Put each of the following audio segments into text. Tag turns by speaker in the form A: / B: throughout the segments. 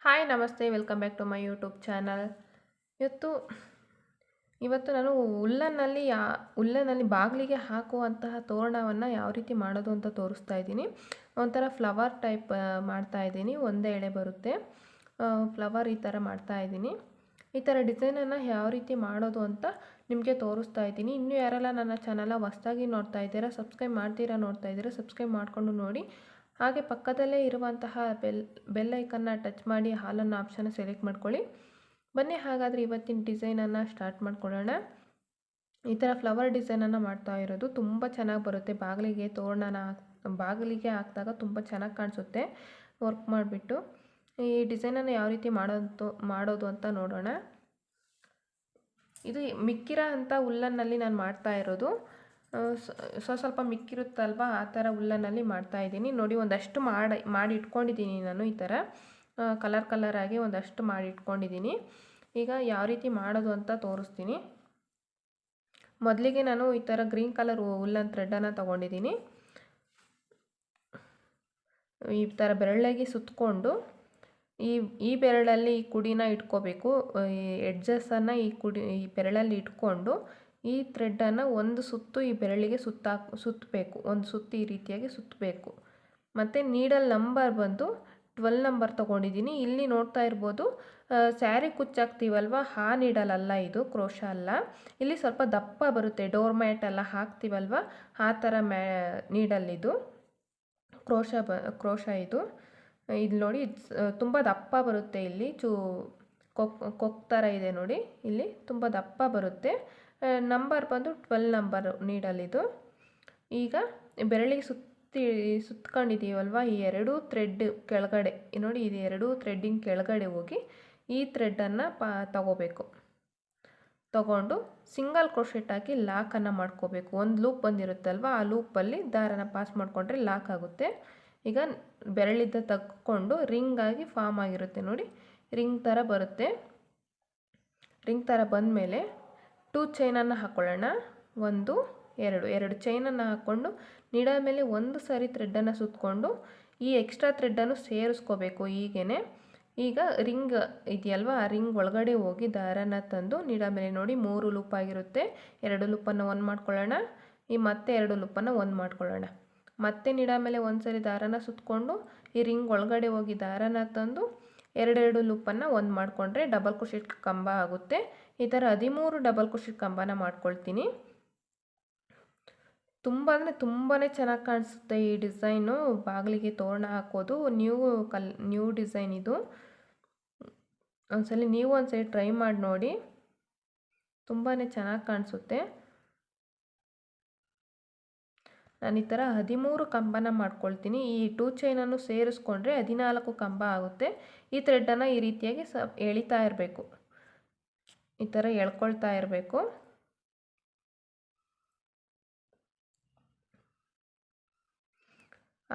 A: Hi ನಮಸ್ತೆ welcome back to my YouTube channel. ಇವತ್ತು ಇವತ್ತು ನಾನು ಉಲ್ಲನ್ನಲ್ಲಿ ಬಾಗಿಲಿಗೆ ಹಾಕುವಂತಹ ತೋರಣವನ್ನು ಯಾವ ರೀತಿ ಮಾಡೋದು ಅಂತ ತೋರಿಸ್ತಾ ಇದ್ದೀನಿ. ಒಂಥರ ಫ್ಲವರ್ ಟೈಪ್ ಮಾಡ್ತಾ ಇದ್ದೀನಿ. ಒಂದೇ ಎಳೆ ಬರುತ್ತೆ ಫ್ಲವರ್ ಈ ಥರ ಮಾಡ್ತಾ ಇದ್ದೀನಿ. ಈ ಥರ ಡಿಸೈನನ್ನು ಯಾವ ರೀತಿ ಮಾಡೋದು ಅಂತ ನಿಮಗೆ ತೋರಿಸ್ತಾ ಇದ್ದೀನಿ. ಇನ್ನೂ ಯಾರೆಲ್ಲ ನನ್ನ ಚಾನಲ್ನ ಹೊಸದಾಗಿ ನೋಡ್ತಾ ಇದ್ದೀರಾ, ಸಬ್ಸ್ಕ್ರೈಬ್ ನೋಡ್ತಾ ಇದ್ದೀರಾ, ಸಬ್ಸ್ಕ್ರೈಬ್ ಮಾಡಿಕೊಂಡು ನೋಡಿ. ಹಾಗೆ ಪಕ್ಕದಲ್ಲೇ ಇರುವಂತಹ ಬೆಲ್ ಐಕನ್ನ ಟಚ್ ಮಾಡಿ ಹಾಲನ್ನು ಆಪ್ಷನ್ ಸೆಲೆಕ್ಟ್ ಮಾಡ್ಕೊಳ್ಳಿ. ಬನ್ನಿ ಹಾಗಾದರೆ ಇವತ್ತಿನ ಡಿಸೈನನ್ನು ಸ್ಟಾರ್ಟ್ ಮಾಡ್ಕೊಳ್ಳೋಣ. ಈ ಥರ ಫ್ಲವರ್ ಡಿಸೈನನ್ನು ಮಾಡ್ತಾ ಇರೋದು ತುಂಬ ಚೆನ್ನಾಗಿ ಬರುತ್ತೆ. ಬಾಗಿಲಿಗೆ ಹಾಕಿದಾಗ ತುಂಬ ಚೆನ್ನಾಗಿ ಕಾಣಿಸುತ್ತೆ. ವರ್ಕ್ ಮಾಡಿಬಿಟ್ಟು ಈ ಡಿಸೈನನ್ನು ಯಾವ ರೀತಿ ಮಾಡೋದು ಅಂತ ನೋಡೋಣ. ಇದು ಮಿಕ್ಕಿರ ಅಂತ ಉಲ್ಲನ್ನಲ್ಲಿ ನಾನು ಮಾಡ್ತಾ ಇರೋದು. ಸ್ವಲ್ಪ ಮಿಕ್ಕಿರುತ್ತಲ್ವ, ಆ ಥರ ಉಲ್ಲನ್ನಲ್ಲಿ ಮಾಡ್ತಾ ಇದ್ದೀನಿ. ನೋಡಿ, ಒಂದಷ್ಟು ಮಾಡಿ ಇಟ್ಕೊಂಡಿದ್ದೀನಿ ನಾನು. ಈ ಥರ ಕಲರ್ ಆಗಿ ಒಂದಷ್ಟು ಮಾಡಿ ಇಟ್ಕೊಂಡಿದ್ದೀನಿ. ಈಗ ಯಾವ ರೀತಿ ಮಾಡೋದು ಅಂತ ತೋರಿಸ್ತೀನಿ. ಮೊದಲಿಗೆ ನಾನು ಈ ಥರ ಗ್ರೀನ್ ಕಲರ್ ಉಲ್ಲನ್ ಥ್ರೆಡನ್ನು ತೊಗೊಂಡಿದ್ದೀನಿ. ಈ ಥರ ಬೆರಳಿಗೆ ಸುತ್ತಕೊಂಡು ಈ ಬೆರಳಲ್ಲಿ ಈ ಕುಡಿನ ಇಟ್ಕೋಬೇಕು. ಈ ಎಡ್ಜಸ್ಸನ್ನು ಈ ಬೆರಳಲ್ಲಿ ಇಟ್ಕೊಂಡು ಈ ಥ್ರೆಡ್ಡನ್ನು ಒಂದು ಸುತ್ತು ಈ ಬೆರಳಿಗೆ ಸುತ್ತಬೇಕು. ಒಂದು ಸುತ್ತು ಈ ರೀತಿಯಾಗಿ ಸುತ್ತಬೇಕು. ಮತ್ತು ನೀಡಲ್ ನಂಬರ್ ಬಂದು 12 ನಂಬರ್ ತೊಗೊಂಡಿದ್ದೀನಿ. ಇಲ್ಲಿ ನೋಡ್ತಾ ಇರ್ಬೋದು, ಸ್ಯಾರಿ ಕುಚ್ಚಾಕ್ತೀವಲ್ವ, ಆ ನೀಡಲ್ ಅಲ್ಲ ಇದು, ಕ್ರೋಶ ಅಲ್ಲ. ಇಲ್ಲಿ ಸ್ವಲ್ಪ ದಪ್ಪ ಬರುತ್ತೆ, ಡೋರ್ ಮ್ಯಾಟ್ ಎಲ್ಲ ಹಾಕ್ತೀವಲ್ವ, ಆ ಥರ ನೀಡಲ್ ಇದು, ಕ್ರೋಶ ಇದು. ಇಲ್ಲಿ ನೋಡಿ, ತುಂಬ ದಪ್ಪ ಬರುತ್ತೆ. ಇಲ್ಲಿ ಕೊಕ್ ಥರ ಇದೆ ನೋಡಿ, ಇಲ್ಲಿ ತುಂಬ ದಪ್ಪ ಬರುತ್ತೆ. ನಂಬರ್ ಬಂದು 12 ನಂಬರ್ ನೀಡಲ್ ಇದು. ಈಗ ಬೆರಳಿಗೆ ಸುತ್ಕೊಂಡಿದ್ದೀವಲ್ವ, ಈ ಎರಡೂ ಥ್ರೆಡ್ ಕೆಳಗಡೆ ನೋಡಿ, ಇದು ಎರಡೂ ಥ್ರೆಡ್ಡಿಂಗ್ ಕೆಳಗಡೆ ಹೋಗಿ ಈ ಥ್ರೆಡ್ಡನ್ನು ತಗೊಂಡು ಸಿಂಗಲ್ ಕ್ರೋಶೆಟ್ ಹಾಕಿ ಲಾಕನ್ನು ಮಾಡ್ಕೋಬೇಕು. ಒಂದು ಲೂಪ್ ಬಂದಿರುತ್ತಲ್ವ, ಆ ಲೂಪಲ್ಲಿ ದಾರನ ಪಾಸ್ ಮಾಡಿಕೊಂಡ್ರೆ ಲಾಕ್ ಆಗುತ್ತೆ. ಈಗ ಬೆರಳಿದ್ದ ತಗೊಂಡು ರಿಂಗ್ ಆಗಿ ಫಾರ್ಮ್ ಆಗಿರುತ್ತೆ ನೋಡಿ, ರಿಂಗ್ ಥರ ಬರುತ್ತೆ. ರಿಂಗ್ ಥರ ಬಂದಮೇಲೆ 2 ಚೈನನ್ನು ಹಾಕ್ಕೊಳ್ಳೋಣ. 1 2 ಚೈನನ್ನು ಹಾಕ್ಕೊಂಡು ನೀಡಲ್ ಮೇಲೆ ಒಂದು ಸಾರಿ ಥ್ರೆಡ್ಡನ್ನು ಸುತ್ತಕೊಂಡು ಈ ಎಕ್ಸ್ಟ್ರಾ ಥ್ರೆಡ್ಡನ್ನು ಸೇರಿಸ್ಕೋಬೇಕು. ಈಗ ರಿಂಗ್ ಇದೆಯಲ್ವ, ಆ ರಿಂಗ್ ಒಳಗಡೆ ಹೋಗಿ ದಾರನ ತಂದು ನೀಡಲ್ ಮೇಲೆ ನೋಡಿ 3 ಲೂಪ್ ಆಗಿರುತ್ತೆ. 2 ಲೂಪನ್ನು 1 ಮಾಡ್ಕೊಳ್ಳೋಣ. ಮತ್ತೆ 2 ಲೂಪನ್ನು 1 ಮಾಡ್ಕೊಳ್ಳೋಣ. ಮತ್ತೆ ನೀಡಲ್ ಮೇಲೆ ಒಂದು ಸಾರಿ ದಾರನ ಸುತ್ತಕೊಂಡು ಈ ರಿಂಗ್ ಒಳಗಡೆ ಹೋಗಿ ದಾರನ ತಂದು 2 ಲೂಪನ್ನು 1 ಮಾಡಿಕೊಂಡ್ರೆ ಡಬಲ್ ಕ್ರೋಶೆಟ್ ಕಂಬ ಆಗುತ್ತೆ. ಈ ಥರ 13 ಡಬಲ್ ಕ್ರೋಶೆಟ್ ಕಂಬನ ಮಾಡ್ಕೊಳ್ತೀನಿ. ತುಂಬಾ ಚೆನ್ನಾಗಿ ಕಾಣಿಸುತ್ತೆ ಈ ಡಿಸೈನು. ಬಾಗಿಲಿಗೆ ತೋರಣ ಹಾಕೋದು ನ್ಯೂ ಡಿಸೈನ್ ಇದು. ಒಂದ್ಸಲಿ ಟ್ರೈ ಮಾಡಿ ನೋಡಿ, ತುಂಬಾ ಚೆನ್ನಾಗಿ ಕಾಣಿಸುತ್ತೆ. ನಾನು ಈ ಥರ 13 ಕಂಬನ ಮಾಡ್ಕೊಳ್ತೀನಿ. ಈ 2 ಚೈನನ್ನು ಸೇರಿಸ್ಕೊಂಡ್ರೆ 14 ಕಂಬ ಆಗುತ್ತೆ. ಈ ಥ್ರೆಡ್ಡನ್ನು ಈ ರೀತಿಯಾಗಿ ಎಳಿತಾ ಇರಬೇಕು, ಈ ಥರ ಎಳ್ಕೊಳ್ತಾ ಇರಬೇಕು.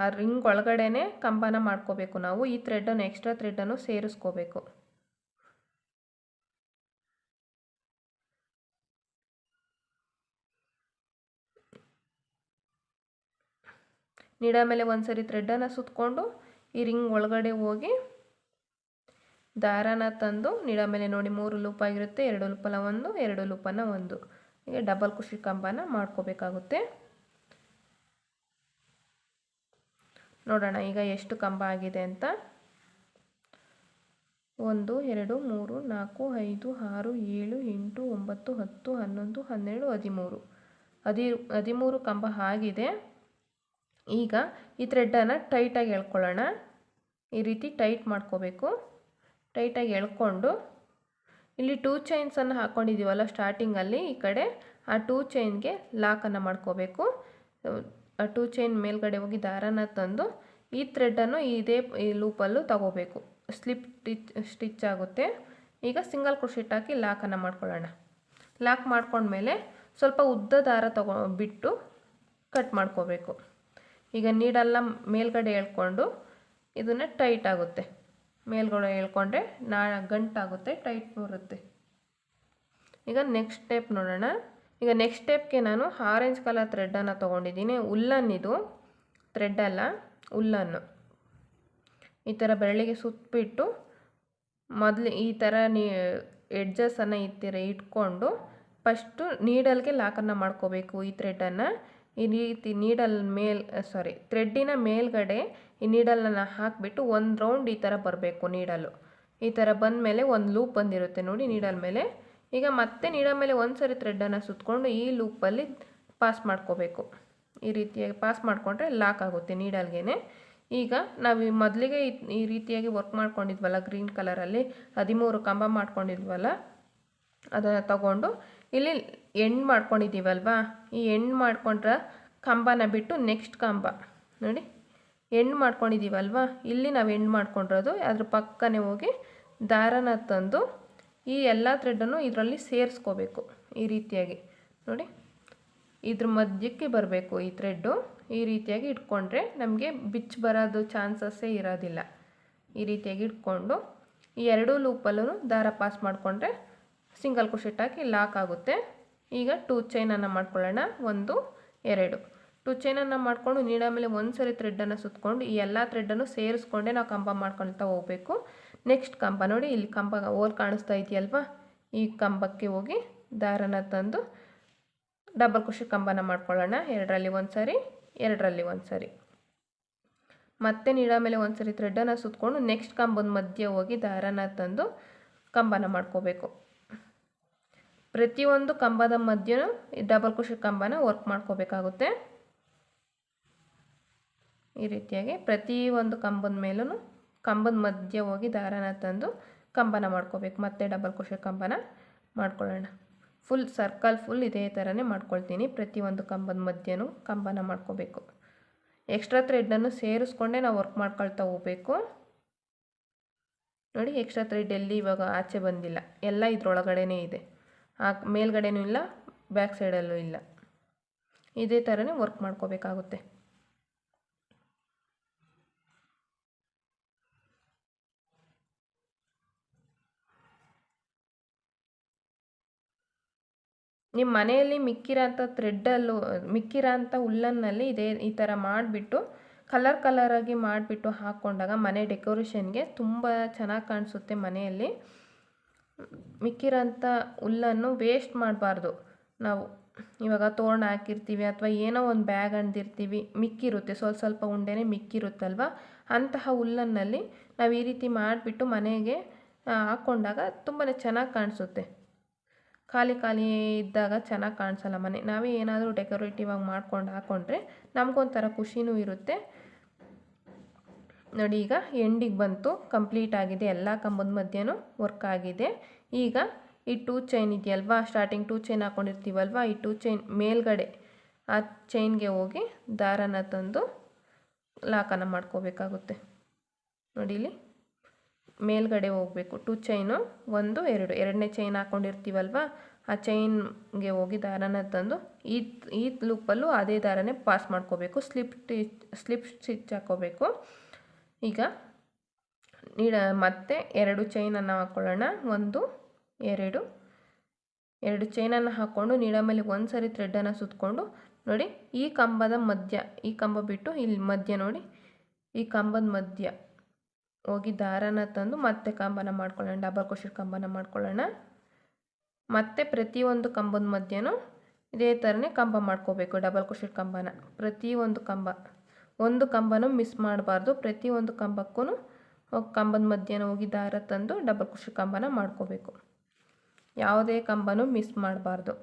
A: ಆ ರಿಂಗ್ ಒಳಗಡೆನೆ ಕಂಬನ ಮಾಡ್ಕೋಬೇಕು ನಾವು. ಈ ಎಕ್ಸ್ಟ್ರಾ ಥ್ರೆಡ್ಡನ್ನು ಸೇರಿಸ್ಕೋಬೇಕು. ನೀಡಲ್ ಮೇಲೆ ಒಂದ್ಸರಿ ಥ್ರೆಡ್ಡನ್ನು ಸುತ್ತಕೊಂಡು ಈ ರಿಂಗ್ ಒಳಗಡೆ ಹೋಗಿ ದಾರನ ತಂದು ನೀಡಲ್ ಮೇಲೆ ನೋಡಿ 3 ಲೂಪ್ ಆಗಿರುತ್ತೆ. 2 ಲೂಪಲ್ಲ 1, 2 ಲೂಪನ್ನು 1, ಹೀಗೆ ಡಬಲ್ ಕ್ರೋಶೆಟ್ ಕಂಬನ ಮಾಡ್ಕೋಬೇಕಾಗುತ್ತೆ. ನೋಡೋಣ ಈಗ ಎಷ್ಟು ಕಂಬ ಆಗಿದೆ ಅಂತ. 1 2 3 4 5 6 7 8 9 10 11 12 13 ಕಂಬ ಆಗಿದೆ. ಈಗ ಈ ಥ್ರೆಡ್ಡನ್ನು ಟೈಟಾಗಿ ಎಳ್ಕೊಳ್ಳೋಣ. ಈ ರೀತಿ ಟೈಟ್ ಮಾಡ್ಕೋಬೇಕು. ಟೈಟಾಗಿ ಎಳ್ಕೊಂಡು ಇಲ್ಲಿ 2 ಚೈನ್ಸನ್ನು ಹಾಕ್ಕೊಂಡಿದ್ದೀವಲ್ಲ ಸ್ಟಾರ್ಟಿಂಗಲ್ಲಿ, ಈ ಕಡೆ ಆ 2 ಚೈನ್ಗೆ ಲಾಕನ್ನು ಮಾಡ್ಕೋಬೇಕು. ಆ 2 ಚೈನ್ ಮೇಲ್ಗಡೆ ಹೋಗಿ ದಾರನ ತಂದು ಈ ಥ್ರೆಡ್ಡನ್ನು ಈ ಲೂಪಲ್ಲೂ ತಗೋಬೇಕು. ಸ್ಟಿಚ್ ಆಗುತ್ತೆ. ಈಗ ಸಿಂಗಲ್ ಕ್ರೋಶೆಟ್ ಹಾಕಿ ಲಾಕನ್ನು ಮಾಡ್ಕೊಳ್ಳೋಣ. ಲಾಕ್ ಮಾಡ್ಕೊಂಡ್ಮೇಲೆ ಸ್ವಲ್ಪ ಉದ್ದ ದಾರ ಬಿಟ್ಟು ಕಟ್ ಮಾಡ್ಕೋಬೇಕು. ಈಗ ನೀಡಲ್ಲ ಮೇಲ್ಗಡೆ ಎಳ್ಕೊಂಡು ಇದನ್ನು ಟೈಟ್ ಆಗುತ್ತೆ. ಮೇಲ್ಗಡೆ ಎಳ್ಕೊಂಡ್ರೆ ಗಂಟಾಗುತ್ತೆ, ಟೈಟ್ ಬರುತ್ತೆ. ಈಗ ನೆಕ್ಸ್ಟ್ ಸ್ಟೆಪ್ ನೋಡೋಣ. ಈಗ ನೆಕ್ಸ್ಟ್ ಸ್ಟೆಪ್ಗೆ ನಾನು ಆರೆಂಜ್ ಕಲರ್ ಥ್ರೆಡ್ಡನ್ನು ತೊಗೊಂಡಿದ್ದೀನಿ. ಉಲ್ಲನ್ ಇದು, ಥ್ರೆಡ್ ಅಲ್ಲ, ಉಲ್ಲನ್ನು. ಈ ಥರ ಬೆರಳಿಗೆ ಸುತ್ತಬಿಟ್ಟು ಮೊದಲು ಈ ಥರ ಎಡ್ಜಸನ್ನು ಇಟ್ಕೊಂಡು ಫಸ್ಟು ನೀಡಲ್ಗೆ ಲಾಕನ್ನು ಮಾಡ್ಕೋಬೇಕು ಈ ಥ್ರೆಡನ್ನು. ಈ ರೀತಿ ನೀಡಲ್ ಥ್ರೆಡ್ಡಿನ ಮೇಲ್ಗಡೆ ಈ ನೀಡಲನ್ನು ಹಾಕಿಬಿಟ್ಟು ಒಂದು ರೌಂಡ್ ಈ ಥರ ಬರಬೇಕು ನೀಡಲು. ಈ ಥರ ಬಂದ ಮೇಲೆ ಒಂದು ಲೂಪ್ ಬಂದಿರುತ್ತೆ ನೋಡಿ ನೀಡಲ್ ಮೇಲೆ. ಈಗ ಮತ್ತೆ ನೀಡಲ್ ಮೇಲೆ ಒಂದು ಸರಿ ಥ್ರೆಡನ್ನು ಸುತ್ತಕೊಂಡು ಈ ಲೂಪಲ್ಲಿ ಪಾಸ್ ಮಾಡ್ಕೋಬೇಕು. ಈ ರೀತಿಯಾಗಿ ಪಾಸ್ ಮಾಡಿಕೊಂಡ್ರೆ ಲಾಕ್ ಆಗುತ್ತೆ ನೀಡಲ್ಗೆ. ಈಗ ನಾವು ಮೊದಲಿಗೆ ಈ ರೀತಿಯಾಗಿ ವರ್ಕ್ ಮಾಡ್ಕೊಂಡಿದ್ವಲ್ಲ ಗ್ರೀನ್ ಕಲರಲ್ಲಿ 13 ಕಂಬ ಮಾಡ್ಕೊಂಡಿದ್ವಲ್ಲ, ಅದನ್ನು ತಗೊಂಡು ಇಲ್ಲಿ ಎಂಡ್ ಮಾಡ್ಕೊಂಡಿದ್ದೀವಲ್ವಾ, ಈ ಎಂಡ್ ಮಾಡ್ಕೊಂಡ್ರೆ ಕಂಬನ ಬಿಟ್ಟು ನೆಕ್ಸ್ಟ್ ಕಂಬ ನೋಡಿ ಎಂಡ್ ಮಾಡ್ಕೊಂಡಿದ್ದೀವಲ್ವಾ, ಇಲ್ಲಿ ನಾವು ಎಂಡ್ ಮಾಡ್ಕೊಂಡಿರೋದು ಅದ್ರ ಪಕ್ಕನೇ ಹೋಗಿ ದಾರನ ತಂದು ಈ ಎಲ್ಲ ಥ್ರೆಡನ್ನು ಇದರಲ್ಲಿ ಸೇರಿಸ್ಕೋಬೇಕು. ಈ ರೀತಿಯಾಗಿ ನೋಡಿ ಇದ್ರ ಮಧ್ಯಕ್ಕೆ ಬರಬೇಕು ಈ ಥ್ರೆಡ್ಡು. ಈ ರೀತಿಯಾಗಿ ಇಟ್ಕೊಂಡ್ರೆ ನಮಗೆ ಬಿಚ್ಚಿ ಬರೋದು ಚಾನ್ಸಸ್ಸೇ ಇರೋದಿಲ್ಲ. ಈ ರೀತಿಯಾಗಿ ಇಟ್ಕೊಂಡು ಈ ಎರಡೂ ಲೂಪಲ್ಲೂ ದಾರ ಪಾಸ್ ಮಾಡಿಕೊಂಡ್ರೆ ಸಿಂಗಲ್ ಕ್ರೋಶೆಟ್ ಹಾಕಿ ಲಾಕ್ ಆಗುತ್ತೆ. ಈಗ 2 ಚೈನನ್ನು ಮಾಡ್ಕೊಳ್ಳೋಣ. 1 2 2 ಚೈನನ್ನು ಮಾಡಿಕೊಂಡು ನೀಡೋ ಮೇಲೆ ಒಂದು ಸರಿ ಥ್ರೆಡನ್ನು ಸುತ್ತಕೊಂಡು ಈ ಎಲ್ಲ ಥ್ರೆಡನ್ನು ಸೇರಿಸ್ಕೊಂಡೆ ನಾವು ಕಂಬ ಮಾಡ್ಕೊಳ್ತಾ ಹೋಗಬೇಕು. ನೆಕ್ಸ್ಟ್ ಕಂಬ ನೋಡಿ ಇಲ್ಲಿ ಕಂಬ ಹೋಲ್ ಕಾಣಿಸ್ತಾ ಇದೆಯಲ್ವಾ, ಈ ಕಂಬಕ್ಕೆ ಹೋಗಿ ದಾರನ ತಂದು ಡಬಲ್ ಕ್ರೋಶೆಟ್ ಕಂಬನ ಮಾಡ್ಕೊಳ್ಳೋಣ. 2ರಲ್ಲಿ ಒಂದು ಸರಿ, 2ರಲ್ಲಿ ಒಂದು ಸರಿ. ಮತ್ತೆ ನೀಡೋ ಮೇಲೆ ಒಂದು ಸರಿ ಥ್ರೆಡನ್ನು ಸುತ್ತಕೊಂಡು ನೆಕ್ಸ್ಟ್ ಕಂಬದ ಮಧ್ಯೆ ಹೋಗಿ ದಾರನ ತಂದು ಕಂಬನ ಮಾಡ್ಕೋಬೇಕು. ಪ್ರತಿಯೊಂದು ಕಂಬದ ಮಧ್ಯೆನೂ ಡಬಲ್ ಕ್ರೋಶೆಟ್ ಕಂಬನ ವರ್ಕ್ ಮಾಡ್ಕೋಬೇಕಾಗುತ್ತೆ. ಈ ರೀತಿಯಾಗಿ ಪ್ರತಿಯೊಂದು ಕಂಬದ ಮೇಲೂ ಕಂಬದ ಮಧ್ಯೆ ಹೋಗಿ ದಾರನ ತಂದು ಕಂಬನ ಮಾಡ್ಕೋಬೇಕು. ಮತ್ತೆ ಡಬಲ್ ಕ್ರೋಶೆಟ್ ಕಂಬನ ಮಾಡ್ಕೊಳ್ಳೋಣ. ಫುಲ್ ಸರ್ಕಲ್ ಫುಲ್ ಇದೇ ಥರನೇ ಮಾಡ್ಕೊಳ್ತೀನಿ. ಪ್ರತಿಯೊಂದು ಕಂಬದ ಮಧ್ಯೆನೂ ಕಂಬನ ಮಾಡ್ಕೋಬೇಕು. ಎಕ್ಸ್ಟ್ರಾ ಥ್ರೆಡನ್ನು ಸೇರಿಸ್ಕೊಂಡೇ ನಾವು ವರ್ಕ್ ಮಾಡ್ಕೊಳ್ತಾ ಹೋಗಬೇಕು. ನೋಡಿ ಎಕ್ಸ್ಟ್ರಾ ಥ್ರೆಡ್ ಎಲ್ಲಿ ಇವಾಗ ಆಚೆ ಬಂದಿಲ್ಲ, ಎಲ್ಲ ಇದ್ರೊಳಗಡೆನೇ ಇದೆ. ಮೇಲ್ಗಡೆನೂ ಇಲ್ಲ, ಬ್ಯಾಕ್ ಸೈಡಲ್ಲೂ ಇಲ್ಲ. ಇದೇ ಥರನೇ ವರ್ಕ್ ಮಾಡ್ಕೋಬೇಕಾಗುತ್ತೆ. ನಿಮ್ಮ ಮನೆಯಲ್ಲಿ ಮಿಕ್ಕಿರೋಂಥ ಉಲ್ಲನ್ನಲ್ಲಿ ಈ ಥರ ಮಾಡಿಬಿಟ್ಟು ಕಲರಾಗಿ ಮಾಡಿಬಿಟ್ಟು ಹಾಕ್ಕೊಂಡಾಗ ಮನೆ ಡೆಕೋರೇಷನ್ಗೆ ತುಂಬ ಚೆನ್ನಾಗಿ ಕಾಣಿಸುತ್ತೆ. ಮನೆಯಲ್ಲಿ ಮಿಕ್ಕಿರೋಂಥ ಹುಲ್ಲನ್ನು ವೇಸ್ಟ್ ಮಾಡಬಾರ್ದು. ನಾವು ಇವಾಗ ತೋರಣ ಹಾಕಿರ್ತೀವಿ ಅಥವಾ ಏನೋ ಒಂದು ಬ್ಯಾಗ್ ಅಂದಿರ್ತೀವಿ, ಮಿಕ್ಕಿರುತ್ತೆ, ಸ್ವಲ್ಪ ಉಂಡೆನೇ ಮಿಕ್ಕಿರುತ್ತಲ್ವ, ಅಂತಹ ಹುಲ್ಲನ್ನಲ್ಲಿ ನಾವು ಈ ರೀತಿ ಮಾಡಿಬಿಟ್ಟು ಮನೆಗೆ ಹಾಕ್ಕೊಂಡಾಗ ತುಂಬಾ ಚೆನ್ನಾಗಿ ಕಾಣಿಸುತ್ತೆ. ಖಾಲಿ ಇದ್ದಾಗ ಚೆನ್ನಾಗಿ ಕಾಣಿಸಲ್ಲ ಮನೆ. ನಾವೇ ಏನಾದರೂ ಡೆಕೋರೇಟಿವ್ ಆಗಿ ಮಾಡ್ಕೊಂಡು ಹಾಕ್ಕೊಂಡ್ರೆ ನಮಗೊಂಥರ ಖುಷಿನೂ ಇರುತ್ತೆ. ನೋಡಿ ಈಗ ಎಂಡಿಗೆ ಬಂತು, ಕಂಪ್ಲೀಟ್ ಆಗಿದೆ. ಎಲ್ಲ ಕಂಬದ ಮಧ್ಯೆನೂ ವರ್ಕ್ ಆಗಿದೆ. ಈಗ ಈ 2 ಚೈನ್ ಇದೆಯಲ್ವಾ, ಸ್ಟಾರ್ಟಿಂಗ್ 2 ಚೈನ್ ಹಾಕ್ಕೊಂಡಿರ್ತೀವಲ್ವ, ಈ 2 ಚೈನ್ ಮೇಲ್ಗಡೆ ಆ ಚೈನ್ಗೆ ಹೋಗಿ ದಾರನ ತಂದು ಲಾಕನ್ನು ಮಾಡ್ಕೋಬೇಕಾಗುತ್ತೆ. ನೋಡಿ ಇಲ್ಲಿ ಮೇಲ್ಗಡೆ ಹೋಗಬೇಕು. 2 ಚೈನು 1 2 ಎರಡನೇ ಚೈನ್ ಹಾಕ್ಕೊಂಡಿರ್ತೀವಲ್ವ, ಆ ಚೈನ್ಗೆ ಹೋಗಿ ದಾರನ ತಂದು ಈ ಲೂಪಲ್ಲೂ ಅದೇ ದಾರನೇ ಪಾಸ್ ಮಾಡ್ಕೋಬೇಕು. ಸ್ಲಿಪ್ ಸ್ಟಿಚ್ ಹಾಕ್ಕೋಬೇಕು. ಈಗ ಮತ್ತೆ 2 ಚೈನನ್ನು ಹಾಕ್ಕೊಳ್ಳೋಣ. 1 2 ಚೈನನ್ನು ಹಾಕ್ಕೊಂಡು ನೀಡೋ ಮೇಲೆ ಒಂದು ಸರಿ ಥ್ರೆಡನ್ನು ಸುತ್ತಕೊಂಡು ನೋಡಿ ಈ ಕಂಬದ ಮಧ್ಯ, ಈ ಕಂಬ ಬಿಟ್ಟು ಇಲ್ಲಿ ಮಧ್ಯ ನೋಡಿ, ಈ ಕಂಬದ ಮಧ್ಯ ಹೋಗಿ ದಾರನ ತಂದು ಮತ್ತೆ ಕಂಬನ ಮಾಡ್ಕೊಳ್ಳೋಣ. ಡಬಲ್ ಕ್ರೋಶೆಟ್ ಕಂಬನ ಮಾಡ್ಕೊಳ್ಳೋಣ. ಮತ್ತೆ ಪ್ರತಿಯೊಂದು ಕಂಬದ ಮಧ್ಯನೂ ಇದೇ ಥರನೇ ಕಂಬ ಮಾಡ್ಕೋಬೇಕು. ಡಬಲ್ ಕ್ರೋಶೆಟ್ ಕಂಬನ ಪ್ರತಿಯೊಂದು ಒಂದು ಕಂಬನೂ ಮಿಸ್ ಮಾಡಬಾರ್ದು. ಪ್ರತಿಯೊಂದು ಕಂಬಕ್ಕೂ ಕಂಬದ ಮಧ್ಯನ ಹೋಗಿ ದಾರ ತಂದು ಡಬಲ್ ಕ್ರೋಶೆಟ್ ಕಂಬನ ಮಾಡ್ಕೋಬೇಕು. ಯಾವುದೇ ಕಂಬನೂ ಮಿಸ್ ಮಾಡಬಾರ್ದು.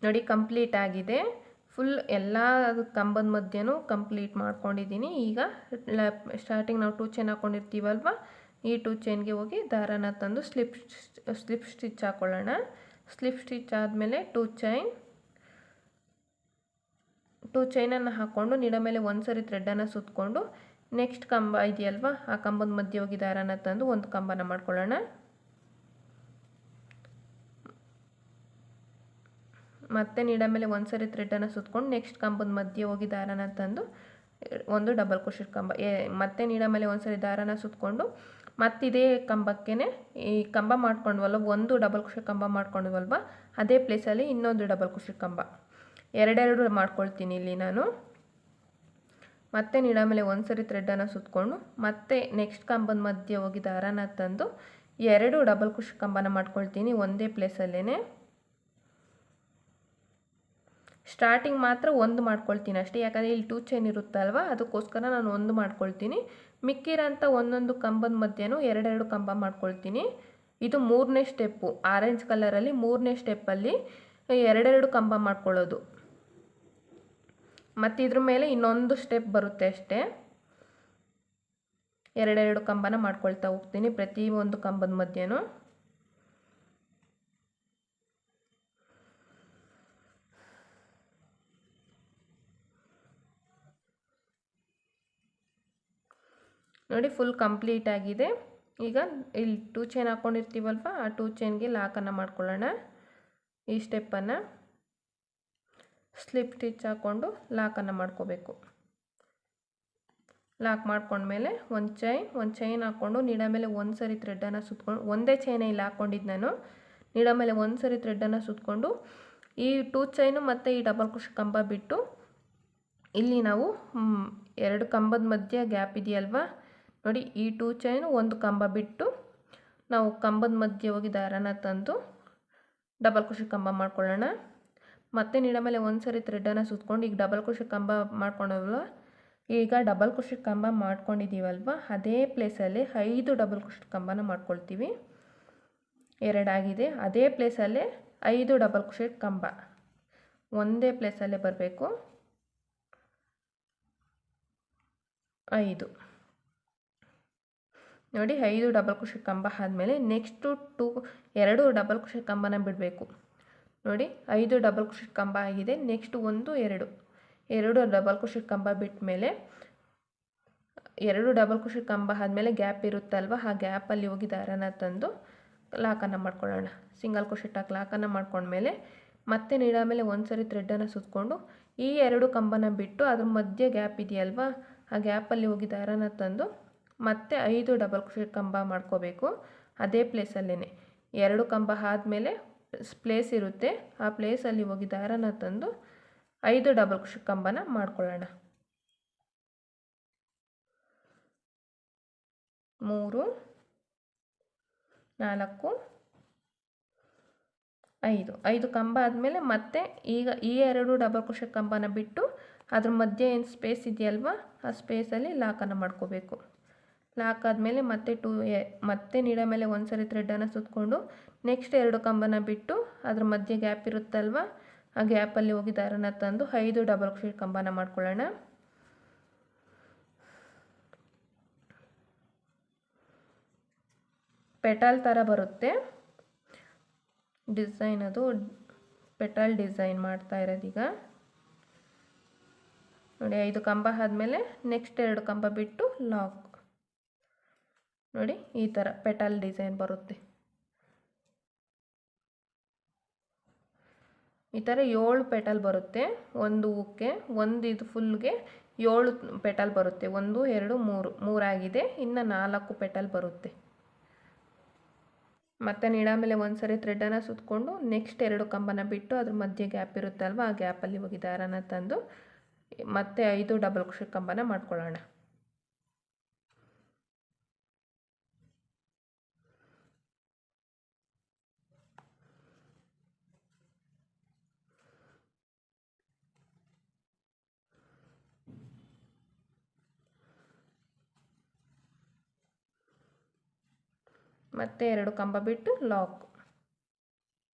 A: ನೋಡಿ ಕಂಪ್ಲೀಟ್ ಆಗಿದೆ. ಫುಲ್ ಎಲ್ಲ ಕಂಬದ ಮಧ್ಯನೂ ಕಂಪ್ಲೀಟ್ ಮಾಡ್ಕೊಂಡಿದ್ದೀನಿ. ಈಗ ಸ್ಟಾರ್ಟಿಂಗ್ ನಾವು 2 ಚೈನ್ ಹಾಕ್ಕೊಂಡಿರ್ತೀವಲ್ವ, ಈ 2 ಚೈನ್ಗೆ ಹೋಗಿ ದಾರನ ತಂದು ಸ್ಲಿಪ್ ಸ್ಟಿಚ್ ಹಾಕ್ಕೊಳ್ಳೋಣ. ಸ್ಲಿಪ್ ಸ್ಟಿಚ್ ಆದಮೇಲೆ 2 ಚೈನನ್ನು ಹಾಕ್ಕೊಂಡು ನೀಡ ಮೇಲೆ ಒಂದು ಸರಿ ಥ್ರೆಡನ್ನು ಸುತ್ತಕೊಂಡು ನೆಕ್ಸ್ಟ್ ಕಂಬ ಇದೆಯಲ್ವ, ಆ ಕಂಬದ ಮಧ್ಯೆ ಹೋಗಿ ದಾರನ ತಂದು ಒಂದು ಕಂಬನ ಮಾಡ್ಕೊಳ್ಳೋಣ. ಮತ್ತೆ ನೀಡ ಮೇಲೆ ಒಂದು ಸರಿ ಥ್ರೆಡನ್ನು ಸುತ್ತಕೊಂಡು ನೆಕ್ಸ್ಟ್ ಕಂಬದ ಮಧ್ಯೆ ಹೋಗಿ ದಾರನ ತಂದು ಒಂದು ಡಬಲ್ ಕ್ರೋಶೆಟ್ ಕಂಬ, ಮತ್ತೆ ನೀಡ ಮೇಲೆ ಒಂದು ಸರಿ ದಾರನ ಸುತ್ತಕೊಂಡು ಮತ್ತಿದೇ ಕಂಬಕ್ಕೇ ಈ ಕಂಬ ಮಾಡ್ಕೊಂಡ್ವಲ್ವ, ಒಂದು ಡಬಲ್ ಕ್ರೋಶೆಟ್ ಕಂಬ ಮಾಡ್ಕೊಂಡ್ವಲ್ವ, ಅದೇ ಪ್ಲೇಸಲ್ಲಿ ಇನ್ನೊಂದು ಡಬಲ್ ಕ್ರೋಶೆಟ್ ಕಂಬ, ಎರಡೆರಡು ಮಾಡ್ಕೊಳ್ತೀನಿ ಇಲ್ಲಿ ನಾನು. ಮತ್ತೆ ನೀಡ ಮೇಲೆ ಒಂದು ಸರಿ ಥ್ರೆಡನ್ನು ಸುತ್ತಕೊಂಡು ಮತ್ತೆ ನೆಕ್ಸ್ಟ್ ಕಂಬದ ಮಧ್ಯೆ ಹೋಗಿ ದಾರನ ತಂದು 2 ಡಬಲ್ ಕ್ರೋಶೆಟ್ ಕಂಬನ ಮಾಡ್ಕೊಳ್ತೀನಿ ಒಂದೇ ಪ್ಲೇಸಲ್ಲೇ. ಸ್ಟಾರ್ಟಿಂಗ್ ಮಾತ್ರ ಒಂದು ಮಾಡ್ಕೊಳ್ತೀನಿ ಅಷ್ಟೇ, ಯಾಕಂದರೆ ಇಲ್ಲಿ 2 ಚೈನ್ ಇರುತ್ತಲ್ವ, ಅದಕ್ಕೋಸ್ಕರ ನಾನು ಒಂದು ಮಾಡ್ಕೊಳ್ತೀನಿ. ಮಿಕ್ಕಿರೋಂಥ ಒಂದೊಂದು ಕಂಬದ ಮಧ್ಯೆನೂ ಎರಡೆರಡು ಕಂಬ ಮಾಡ್ಕೊಳ್ತೀನಿ. ಇದು 3ನೇ ಸ್ಟೆಪ್ಪು, ಆರೆಂಜ್ ಕಲರಲ್ಲಿ 3ನೇ ಸ್ಟೆಪ್ಪಲ್ಲಿ ಎರಡೆರಡು ಕಂಬ ಮಾಡ್ಕೊಳ್ಳೋದು. ಮತ್ತು ಇದ್ರ ಮೇಲೆ ಇನ್ನೊಂದು ಸ್ಟೆಪ್ ಬರುತ್ತೆ ಅಷ್ಟೇ, ಎರಡೆರಡು ಕಂಬನ ಮಾಡ್ಕೊಳ್ತಾ ಹೋಗ್ತೀನಿ ಪ್ರತಿ ಒಂದು ಕಂಬದ ಮಧ್ಯೆನೂ. ನೋಡಿ ಫುಲ್ ಕಂಪ್ಲೀಟ್ ಆಗಿದೆ. ಈಗ ಇಲ್ಲಿ 2 ಚೈನ್ ಹಾಕ್ಕೊಂಡಿರ್ತೀವಲ್ವ, ಆ 2 ಚೈನ್ಗೆ ಲಾಕನ್ನು ಮಾಡ್ಕೊಳ್ಳೋಣ. ಈ ಸ್ಟೆಪ್ಪನ್ನು ಸ್ಲಿಪ್ ಸ್ಟಿಚ್ ಹಾಕ್ಕೊಂಡು ಲಾಕನ್ನು ಮಾಡ್ಕೋಬೇಕು. ಲಾಕ್ ಮಾಡ್ಕೊಂಡ್ಮೇಲೆ ಒಂದು ಚೈನ್ ಹಾಕ್ಕೊಂಡು ನೀಡ ಮೇಲೆ ಒಂದು ಸರಿ ಥ್ರೆಡನ್ನು ಸುತ್ತಕೊಂಡು, ಒಂದೇ ಚೈನೇ ಇಲ್ಲಿ ಹಾಕ್ಕೊಂಡಿದ್ದು ನಾನು, ನೀಡ ಮೇಲೆ ಒಂದು ಸರಿ ಥ್ರೆಡನ್ನು ಸುತ್ತಕೊಂಡು ಈ 2 ಚೈನು ಮತ್ತು ಈ ಡಬಲ್ ಕ್ರೋಶೆಟ್ ಕಂಬ ಬಿಟ್ಟು ಇಲ್ಲಿ ನಾವು 2 ಕಂಬದ ಮಧ್ಯೆ ಗ್ಯಾಪ್ ಇದೆಯಲ್ವ, ನೋಡಿ ಈ 2 ಚೈನು ಒಂದು ಕಂಬ ಬಿಟ್ಟು ನಾವು ಕಂಬದ ಮಧ್ಯೆ ಹೋಗಿ ದಾರನ ತಂದು ಡಬಲ್ ಕ್ರೋಶೆಟ್ ಕಂಬ ಮಾಡ್ಕೊಳ್ಳೋಣ. ಮತ್ತೆ ನೀಡ ಮೇಲೆ ಒಂದು ಸರಿ ಥ್ರೆಡನ್ನು ಸುತ್ತಕೊಂಡು ಈಗ ಡಬಲ್ ಕ್ರೋಶೆಟ್ ಕಂಬ ಮಾಡ್ಕೊಂಡಲ್ವ, ಈಗ ಡಬಲ್ ಕ್ರೋಶೆಟ್ ಕಂಬ ಮಾಡ್ಕೊಂಡಿದ್ದೀವಲ್ವ, ಅದೇ ಪ್ಲೇಸಲ್ಲಿ 5 ಡಬಲ್ ಕ್ರೋಶೆಟ್ ಕಂಬನ ಮಾಡ್ಕೊಳ್ತೀವಿ. 2 ಆಗಿದೆ. ಅದೇ ಪ್ಲೇಸಲ್ಲೇ 5 ಡಬಲ್ ಕ್ರೋಶೆಟ್ ಕಂಬ ಒಂದೇ ಪ್ಲೇಸಲ್ಲೇ ಬರಬೇಕು. 5 ನೋಡಿ, 5 ಡಬಲ್ ಕ್ರೋಶೆಟ್ ಕಂಬ ಆದಮೇಲೆ ನೆಕ್ಸ್ಟು 2 ಡಬಲ್ ಕ್ರೋಶೆಟ್ ಕಂಬನ ಬಿಡಬೇಕು. ನೋಡಿ 5 ಡಬಲ್ ಕ್ರೋಶೆಟ್ ಕಂಬ ಆಗಿದೆ. ನೆಕ್ಸ್ಟ್ 1 2 ಡಬಲ್ ಕ್ರೋಶೆಟ್ ಕಂಬ ಬಿಟ್ಟ ಮೇಲೆ 2 ಡಬಲ್ ಕ್ರೋಶೆಟ್ ಕಂಬ ಆದಮೇಲೆ ಗ್ಯಾಪ್ ಇರುತ್ತಲ್ವ, ಆ ಗ್ಯಾಪಲ್ಲಿ ಹೋಗಿ ದಾರನ ತಂದು ಲಾಕನ್ನು ಮಾಡ್ಕೊಳ್ಳೋಣ. ಸಿಂಗಲ್ ಕ್ರೋಶೆಟ್ ಹಾಕಿ ಲಾಕನ್ನು ಮಾಡ್ಕೊಂಡ್ಮೇಲೆ ಮತ್ತೆ ನೀಡ ಮೇಲೆ ಒಂದು ಸರಿ ಥ್ರೆಡನ್ನು ಸುತ್ತಕೊಂಡು ಈ 2 ಕಂಬನ ಬಿಟ್ಟು ಅದ್ರ ಮಧ್ಯೆ ಗ್ಯಾಪ್ ಇದೆಯಲ್ವ, ಆ ಗ್ಯಾಪಲ್ಲಿ ಹೋಗಿ ದಾರನ ತಂದು ಮತ್ತೆ 5 ಡಬಲ್ ಕ್ರೋಶೆಟ್ ಕಂಬ ಮಾಡ್ಕೋಬೇಕು. ಅದೇ ಪ್ಲೇಸಲ್ಲೇ 2 ಕಂಬ ಆದಮೇಲೆ ಪ್ಲೇಸ್ ಇರುತ್ತೆ, ಆ ಪ್ಲೇಸಲ್ಲಿ ಹೋಗಿ ದಾರನ ತಂದು 5 ಡಬಲ್ ಕ್ರೋಶೆಟ್ ಕಂಬನ ಮಾಡ್ಕೊಳ್ಳೋಣ. 3 4 5 ಕಂಬ ಆದಮೇಲೆ ಮತ್ತೆ ಈಗ ಈ 2 ಡಬಲ್ ಕ್ರೋಶೆಟ್ ಕಂಬನ ಬಿಟ್ಟು ಅದ್ರ ಮಧ್ಯೆ ಏನು ಸ್ಪೇಸ್ ಇದೆಯಲ್ವ, ಆ ಸ್ಪೇಸಲ್ಲಿ ಲಾಕನ್ನು ಮಾಡ್ಕೋಬೇಕು. ಲಾಕ್ ಆದಮೇಲೆ ಮತ್ತೆ ನೀಡ ಮೇಲೆ ಒಂದು ಸರಿ ಥ್ರೆಡನ್ನು ಸುತ್ತಕೊಂಡು ನೆಕ್ಸ್ಟ್ 2 ಕಂಬನ ಬಿಟ್ಟು ಅದ್ರ ಮಧ್ಯೆ ಗ್ಯಾಪ್ ಇರುತ್ತಲ್ವ, ಆ ಗ್ಯಾಪಲ್ಲಿ ಹೋಗಿ ದಾರನ ತಂದು 5 ಡಬಲ್ ಕ್ರೋಶೆಟ್ ಕಂಬನ ಮಾಡ್ಕೊಳ್ಳೋಣ. ಪೆಟಲ್ ಥರ ಬರುತ್ತೆ ಡಿಸೈನ್, ಅದು ಪೆಟಲ್ ಡಿಸೈನ್ ಮಾಡ್ತಾ ಇರೋದೀಗ. ನೋಡಿ 5 ಕಂಬ ಆದಮೇಲೆ ನೆಕ್ಸ್ಟ್ 2 ಕಂಬ ಬಿಟ್ಟು ಲಾಕ್, ನೋಡಿ ಈ ಥರ ಪೆಟಲ್ ಡಿಸೈನ್ ಬರುತ್ತೆ. ಈ ಥರ 7 ಪೆಟಲ್ ಬರುತ್ತೆ ಒಂದು ಹೂಕ್ಕೆ, ಒಂದು ಇದು ಫುಲ್ಗೆ 7 ಪೆಟಲ್ ಬರುತ್ತೆ. 1 2 3 ಆಗಿದೆ, ಇನ್ನು 4 ಪೆಟಲ್ ಬರುತ್ತೆ. ಮತ್ತು ನೀಡ ಮೇಲೆ ಒಂದು ಸರಿ ಥ್ರೆಡನ್ನು ಸುತ್ತಕೊಂಡು ನೆಕ್ಸ್ಟ್ 2 ಕಂಬನ ಬಿಟ್ಟು ಅದ್ರ ಮಧ್ಯೆ ಗ್ಯಾಪ್ ಇರುತ್ತಲ್ವ, ಆ ಗ್ಯಾಪಲ್ಲಿ ಹೋಗಿ ದಾರನ ತಂದು ಮತ್ತೆ 5 ಡಬಲ್ ಕ್ರೋಶೆಟ್ ಕಂಬನ ಮಾಡ್ಕೊಳ್ಳೋಣ. ಮತ್ತೆ 2 ಕಂಬ ಬಿಟ್ಟು ಲಾಕ್,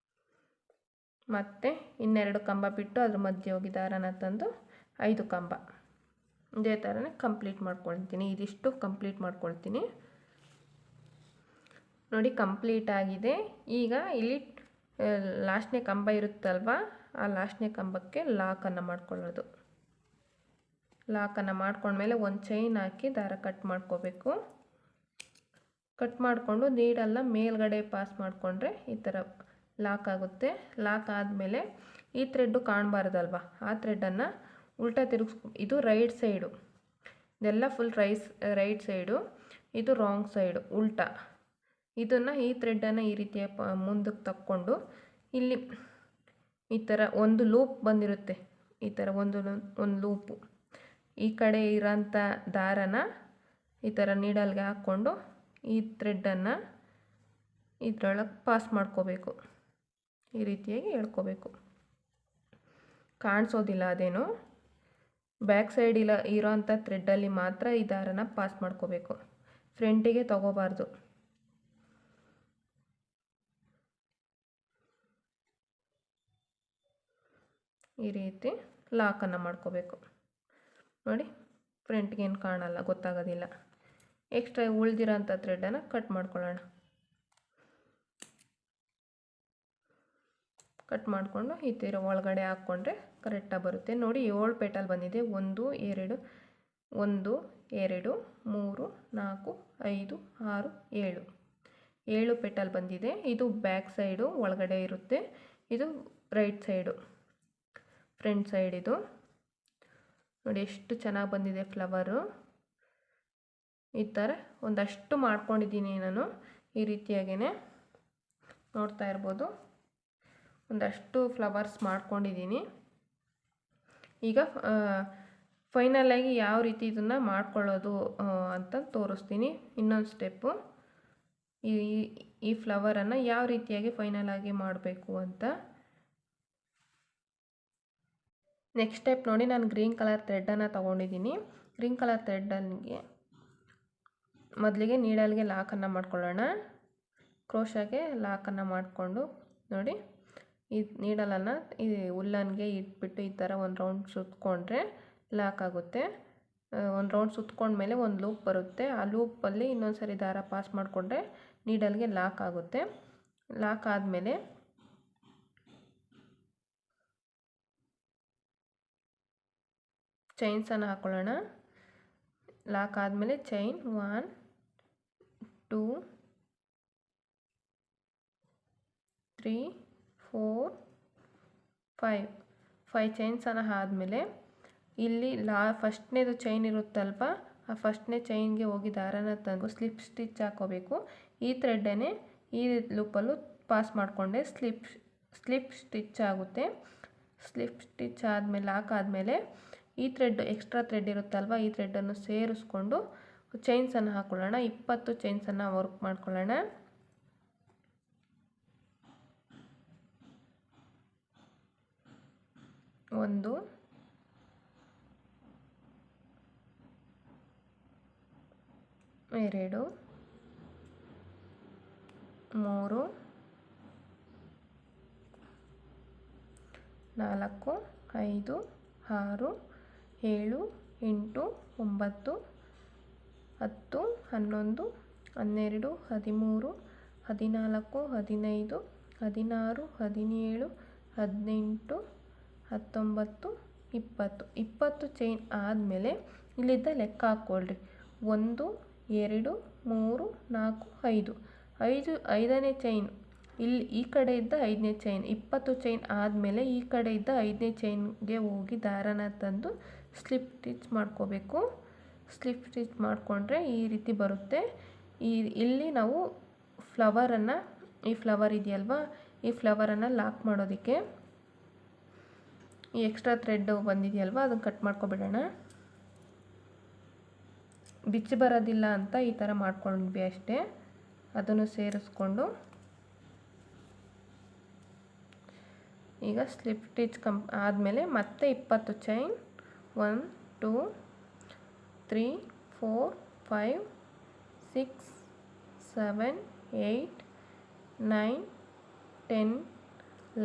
A: ಮತ್ತು ಇನ್ನೆರಡು ಕಂಬ ಬಿಟ್ಟು ಅದ್ರ ಮಧ್ಯೆ ಹೋಗಿ ದಾರನ ತಂದು 5 ಕಂಬ ಇದೇ ಥರನೇ ಕಂಪ್ಲೀಟ್ ಮಾಡ್ಕೊಳ್ತೀನಿ. ಇದಿಷ್ಟು ಕಂಪ್ಲೀಟ್ ಮಾಡ್ಕೊಳ್ತೀನಿ. ನೋಡಿ ಕಂಪ್ಲೀಟ್ ಆಗಿದೆ. ಈಗ ಇಲ್ಲಿ ಲಾಸ್ಟ್ನೇ ಕಂಬ ಇರುತ್ತಲ್ವ, ಆ ಲಾಸ್ಟ್ನೇ ಕಂಬಕ್ಕೆ ಲಾಕನ್ನು ಮಾಡ್ಕೊಳ್ಳೋದು. ಲಾಕನ್ನು ಮಾಡ್ಕೊಂಡ್ಮೇಲೆ ಒಂದು ಚೈನ್ ಹಾಕಿ ದಾರ ಕಟ್ ಮಾಡ್ಕೋಬೇಕು. ಕಟ್ ಮಾಡಿಕೊಂಡು ನೀಡಲ್ಲ ಮೇಲ್ಗಡೆ ಪಾಸ್ ಮಾಡಿಕೊಂಡ್ರೆ ಈ ಥರ ಲಾಕ್ ಆಗುತ್ತೆ. ಲಾಕ್ ಆದಮೇಲೆ ಈ ಥ್ರೆಡ್ಡು ಕಾಣಬಾರ್ದಲ್ವ, ಆ ಥ್ರೆಡ್ಡನ್ನು ಉಲ್ಟಾ ಇದು ರೈಟ್ ಸೈಡು, ಇದೆಲ್ಲ ಫುಲ್ ರೈಟ್ ಸೈಡು, ಇದು ರಾಂಗ್ ಸೈಡು ಉಲ್ಟಾ. ಇದನ್ನು ಈ ಥ್ರೆಡ್ಡನ್ನು ಈ ರೀತಿಯ ಮುಂದಕ್ಕೆ ತಕ್ಕೊಂಡು ಇಲ್ಲಿ ಈ ಥರ ಒಂದು ಲೂಪ್ ಬಂದಿರುತ್ತೆ. ಈ ಥರ ಒಂದು ಲೂಪು ಈ ಕಡೆ ಇರೋಂಥ ದಾರನ ಈ ಥರ ನೀಡಲ್ಗೆ ಹಾಕ್ಕೊಂಡು ಈ ಥ್ರೆಡ್ಡನ್ನು ಇದ್ರೊಳಗೆ ಪಾಸ್ ಮಾಡ್ಕೋಬೇಕು. ಈ ರೀತಿಯಾಗಿ ಎಳ್ಕೋಬೇಕು. ಕಾಣಿಸೋದಿಲ್ಲ ಅದೇನು, ಬ್ಯಾಕ್ ಸೈಡ್ ಇರೋಂಥ ಥ್ರೆಡ್ಡಲ್ಲಿ ಮಾತ್ರ ಈ ದಾರನ ಪಾಸ್ ಮಾಡ್ಕೋಬೇಕು, ಫ್ರಂಟಿಗೆ ತಗೋಬಾರ್ದು. ಈ ರೀತಿ ಲಾಕನ್ನು ಮಾಡ್ಕೋಬೇಕು. ನೋಡಿ ಫ್ರಂಟ್ಗೆ ಏನು ಕಾಣಲ್ಲ, ಗೊತ್ತಾಗೋದಿಲ್ಲ. ಎಕ್ಸ್ಟ್ರಾ ಉಳಿದಿರೋಂಥ ಥ್ರೆಡ್ಡನ್ನು ಕಟ್ ಮಾಡ್ಕೊಳ್ಳೋಣ. ಕಟ್ ಮಾಡಿಕೊಂಡು ಈ ಥರ ಒಳಗಡೆ ಹಾಕ್ಕೊಂಡ್ರೆ ಕರೆಕ್ಟಾಗಿ ಬರುತ್ತೆ. ನೋಡಿ 7 ಪೆಟಲ್ ಬಂದಿದೆ. 1 2 1 2 3 4 5 6 7 7 ಪೆಟಲ್ ಬಂದಿದೆ. ಇದು ಬ್ಯಾಕ್ ಸೈಡು ಒಳಗಡೆ ಇರುತ್ತೆ, ಇದು ರೈಟ್ ಸೈಡು ಫ್ರಂಟ್ ಸೈಡ್. ಇದು ನೋಡಿ ಎಷ್ಟು ಚೆನ್ನಾಗಿ ಬಂದಿದೆ ಫ್ಲವರು. ಈ ಥರ ಒಂದಷ್ಟು ಮಾಡ್ಕೊಂಡಿದ್ದೀನಿ ನಾನು. ಈ ರೀತಿಯಾಗೇ ನೋಡ್ತಾ ಇರ್ಬೋದು, ಒಂದಷ್ಟು ಫ್ಲವರ್ಸ್ ಮಾಡ್ಕೊಂಡಿದ್ದೀನಿ. ಈಗ ಫೈನಲಾಗಿ ಯಾವ ರೀತಿ ಇದನ್ನು ಮಾಡ್ಕೊಳ್ಳೋದು ಅಂತ ತೋರಿಸ್ತೀನಿ. ಇನ್ನೊಂದು ಸ್ಟೆಪ್ಪು, ಈ ಫ್ಲವರನ್ನು ಯಾವ ರೀತಿಯಾಗಿ ಫೈನಲಾಗಿ ಮಾಡಬೇಕು ಅಂತ. ನೆಕ್ಸ್ಟ್ ಸ್ಟೆಪ್ ನೋಡಿ, ನಾನು ಗ್ರೀನ್ ಕಲರ್ ಥ್ರೆಡ್ಡನ್ನು ತೊಗೊಂಡಿದ್ದೀನಿ. ಗ್ರೀನ್ ಕಲರ್ ಥ್ರೆಡ್ಡಲ್ಲಿಗೆ ಮೊದಲಿಗೆ ನೀಡಲ್ಗೆ ಲಾಕನ್ನು ಮಾಡ್ಕೊಳ್ಳೋಣ. ಕ್ರೋಶಾಗೆ ಲಾಕನ್ನು ಮಾಡಿಕೊಂಡು ನೋಡಿ ಈ ನೀಡಲನ್ನು ಈ ಉಲ್ಲನ್ಗೆ ಇಟ್ಬಿಟ್ಟು ಈ ಥರ ಒಂದು ರೌಂಡ್ ಸುತ್ತಕೊಂಡ್ರೆ ಲಾಕ್ ಆಗುತ್ತೆ. ಒಂದು ರೌಂಡ್ ಸುತ್ಕೊಂಡ್ಮೇಲೆ ಒಂದು ಲೂಪ್ ಬರುತ್ತೆ. ಆ ಲೂಪಲ್ಲಿ ಇನ್ನೊಂದು ಸರಿ ದಾರ ಪಾಸ್ ಮಾಡಿಕೊಂಡ್ರೆ ನೀಡಲ್ಗೆ ಲಾಕ್ ಆಗುತ್ತೆ. ಲಾಕ್ ಆದಮೇಲೆ ಚೈನ್ಸನ್ನು ಹಾಕ್ಕೊಳ್ಳೋಣ. ಲಾಕ್ ಆದಮೇಲೆ ಚೈನ್ 1 2 3 4 5 ಚೈನ್ಸನ್ನು ಆದಮೇಲೆ ಇಲ್ಲಿ ಫಸ್ಟ್ನೇದು ಚೈನ್ ಇರುತ್ತಲ್ವ, ಆ ಫಸ್ಟ್ನೇ ಚೈನ್ಗೆ ಹೋಗಿ ದಾರನ ತಂದು ಸ್ಲಿಪ್ ಸ್ಟಿಚ್ ಹಾಕೋಬೇಕು. ಈ ಥ್ರೆಡ್ಡನ್ನೇ ಈ ಲೂಪಲ್ಲೂ ಪಾಸ್ ಮಾಡಿಕೊಂಡೆ ಸ್ಲಿಪ್ ಸ್ಟಿಚ್ ಆಗುತ್ತೆ. ಸ್ಲಿಪ್ ಸ್ಟಿಚ್ ಆದಮೇಲೆ ಲಾಕ್ ಆದಮೇಲೆ ಈ ಥ್ರೆಡ್ ಎಕ್ಸ್ಟ್ರಾ ಥ್ರೆಡ್ ಇರುತ್ತಲ್ವ, ಈ ಥ್ರೆಡ್ಡನ್ನು ಸೇರಿಸ್ಕೊಂಡು ಚೈನ್ಸನ್ನು ಹಾಕ್ಕೊಳ್ಳೋಣ. 20 ಚೈನ್ಸನ್ನು ವರ್ಕ್ ಮಾಡ್ಕೊಳ್ಳೋಣ. ಒಂದು 2 3 4 5 6 7 8 9 10 11 12 13 14 15 16 17 18 19 20 ಚೈನ್ ಆದಮೇಲೆ ಇಲ್ಲಿದ್ದ ಲೆಕ್ಕ ಹಾಕ್ಕೊಳ್ರಿ. 1 2 3 4 5 ಐದನೇ ಚೈನ್ ಇಲ್ಲಿ ಈ ಕಡೆ ಇದ್ದ 5ನೇ ಚೈನ್. 20 ಚೈನ್ ಆದಮೇಲೆ ಈ ಕಡೆ ಇದ್ದ 5ನೇ ಚೈನ್ಗೆ ಹೋಗಿ ದಾರನ ತಂದು ಸ್ಲಿಪ್ ಸ್ಟಿಚ್ ಮಾಡ್ಕೋಬೇಕು. ಸ್ಲಿಪ್ ಸ್ಟಿಚ್ ಮಾಡಿಕೊಂಡ್ರೆ ಈ ರೀತಿ ಬರುತ್ತೆ. ಇಲ್ಲಿ ನಾವು ಫ್ಲವರನ್ನು, ಈ ಫ್ಲವರ್ ಇದೆಯಲ್ವ, ಈ ಫ್ಲವರನ್ನು ಲಾಕ್ ಮಾಡೋದಕ್ಕೆ ಈ ಎಕ್ಸ್ಟ್ರಾ ಥ್ರೆಡ್ಡು ಬಂದಿದೆಯಲ್ವ ಅದನ್ನು ಕಟ್ ಮಾಡ್ಕೊಬಿಡೋಣ. ಬಿಚ್ಚಿ ಬರೋದಿಲ್ಲ ಅಂತ ಈ ಥರ ಮಾಡ್ಕೊಂಡ್ವಿ ಅಷ್ಟೇ. ಅದನ್ನು ಸೇರಿಸ್ಕೊಂಡು ಈಗ ಸ್ಲಿಪ್ ಸ್ಟಿಚ್ ಆದಮೇಲೆ ಮತ್ತೆ 20 ಚೈನ್ 1 2 3 4 5 6 7 8 9 10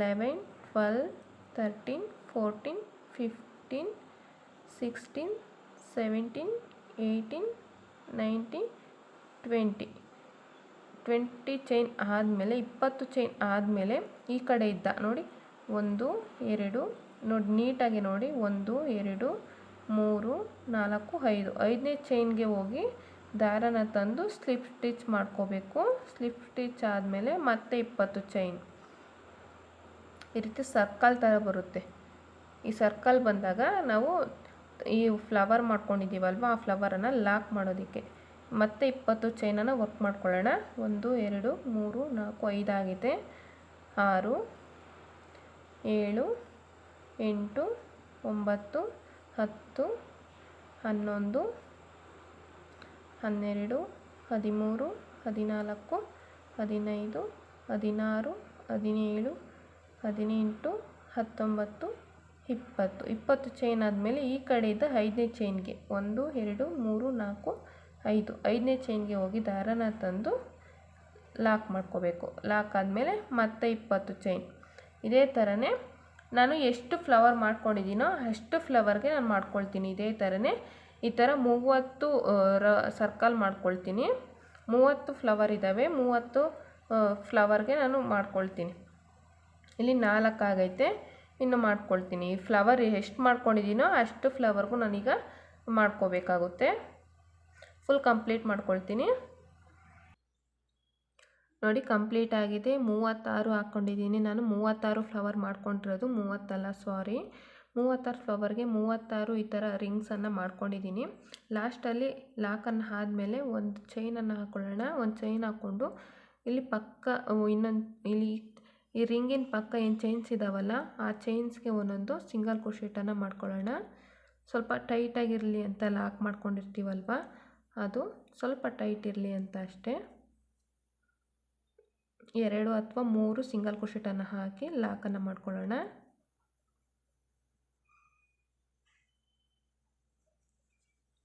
A: 11 12, 13, 14, 15, 16, 17, 18, 19, 20 ಚೈನ್ ಆದಮೇಲೆ 20 ಚೈನ್ ಆದಮೇಲೆ ಈ ಕಡೆ ಇದ್ದ ನೋಡಿ 1 2 ನೋಡಿ ನೀಟಾಗಿ ನೋಡಿ 1 2 3 4 5 ಐದನೇ ಚೈನ್ಗೆ ಹೋಗಿ ದಾರನ ತಂದು ಸ್ಲಿಪ್ ಸ್ಟಿಚ್ ಮಾಡ್ಕೋಬೇಕು. ಸ್ಲಿಪ್ ಸ್ಟಿಚ್ ಆದಮೇಲೆ ಮತ್ತೆ 20 ಚೈನ್ ಈ ರೀತಿ ಸರ್ಕಲ್ ಥರ ಬರುತ್ತೆ. ಈ ಸರ್ಕಲ್ ಬಂದಾಗ ನಾವು ಈ ಫ್ಲವರ್ ಮಾಡ್ಕೊಂಡಿದ್ದೀವಲ್ವ ಆ ಫ್ಲವರನ್ನು ಲಾಕ್ ಮಾಡೋದಕ್ಕೆ ಮತ್ತೆ 20 ಚೈನನ್ನು ವರ್ಕ್ ಮಾಡ್ಕೊಳ್ಳೋಣ. 1 2 3 4 5 ಆಗಿದೆ. 6 7 8 9 10 11 12 13 14 15 16 17 18 19 20 ಚೈನ್ ಆದಮೇಲೆ ಈ ಕಡೆಯಿಂದ 5ನೇ ಚೈನ್ಗೆ 1 2 3 4 5 5ನೇ ಚೈನ್ಗೆ ಹೋಗಿ ದಾರನ ತಂದು ಲಾಕ್ ಮಾಡ್ಕೋಬೇಕು. ಲಾಕ್ ಆದಮೇಲೆ ಮತ್ತೆ 20 ಚೈನ್. ಇದೇ ಥರನೇ ನಾನು ಎಷ್ಟು ಫ್ಲವರ್ ಮಾಡ್ಕೊಂಡಿದ್ದೀನೋ ಅಷ್ಟು ಫ್ಲವರ್ಗೆ ನಾನು ಮಾಡ್ಕೊಳ್ತೀನಿ. ಇದೇ ಥರನೇ ಈ ಥರ 30 ಸರ್ಕಲ್ ಮಾಡ್ಕೊಳ್ತೀನಿ. 30 ಫ್ಲವರ್ ಇದ್ದಾವೆ. 30 ಫ್ಲವರ್ಗೆ ನಾನು ಮಾಡ್ಕೊಳ್ತೀನಿ. ಇಲ್ಲಿ 4 ಆಗೈತೆ, ಇನ್ನು ಮಾಡ್ಕೊಳ್ತೀನಿ. ಈ ಫ್ಲವರ್ ಎಷ್ಟು ಮಾಡ್ಕೊಂಡಿದ್ದೀನೋ ಅಷ್ಟು ಫ್ಲವರ್ಗೂ ನಾನೀಗ ಮಾಡ್ಕೋಬೇಕಾಗುತ್ತೆ. ಫುಲ್ ಕಂಪ್ಲೀಟ್ ಮಾಡ್ಕೊಳ್ತೀನಿ. ನೋಡಿ ಕಂಪ್ಲೀಟ್ ಆಗಿದೆ. 36 ಹಾಕ್ಕೊಂಡಿದ್ದೀನಿ ನಾನು. 36 ಫ್ಲವರ್ ಮಾಡ್ಕೊಂಡಿರೋದು, 30 ಅಲ್ಲ ಸಾರಿ, 36 ಫ್ಲವರ್ಗೆ 36 ಈ ಥರ ರಿಂಗ್ಸನ್ನು ಮಾಡ್ಕೊಂಡಿದ್ದೀನಿ. ಲಾಸ್ಟಲ್ಲಿ ಲಾಕನ್ನು ಆದಮೇಲೆ ಒಂದು ಚೈನನ್ನು ಹಾಕ್ಕೊಳ್ಳೋಣ. ಒಂದು ಚೈನ್ ಹಾಕ್ಕೊಂಡು ಇಲ್ಲಿ ಪಕ್ಕ ಇನ್ನೊಂದು ಇಲ್ಲಿ ಈ ರಿಂಗಿನ ಪಕ್ಕ ಏನು ಚೈನ್ಸ್ ಇದ್ದಾವಲ್ಲ ಆ ಚೈನ್ಸ್ಗೆ ಒಂದೊಂದು ಸಿಂಗಲ್ ಕ್ರೋಶೆಟನ್ನು ಮಾಡ್ಕೊಳ್ಳೋಣ. ಸ್ವಲ್ಪ ಟೈಟಾಗಿರಲಿ ಅಂತ ಲಾಕ್ ಮಾಡ್ಕೊಂಡಿರ್ತೀವಲ್ವ ಅದು ಸ್ವಲ್ಪ ಟೈಟ್ ಇರಲಿ ಅಂತ ಅಷ್ಟೇ. 2 ಅಥವಾ 3 ಸಿಂಗಲ್ ಕ್ರೋಶೆಟನ್ನು ಹಾಕಿ ಲಾಕನ್ನು ಮಾಡ್ಕೊಳ್ಳೋಣ.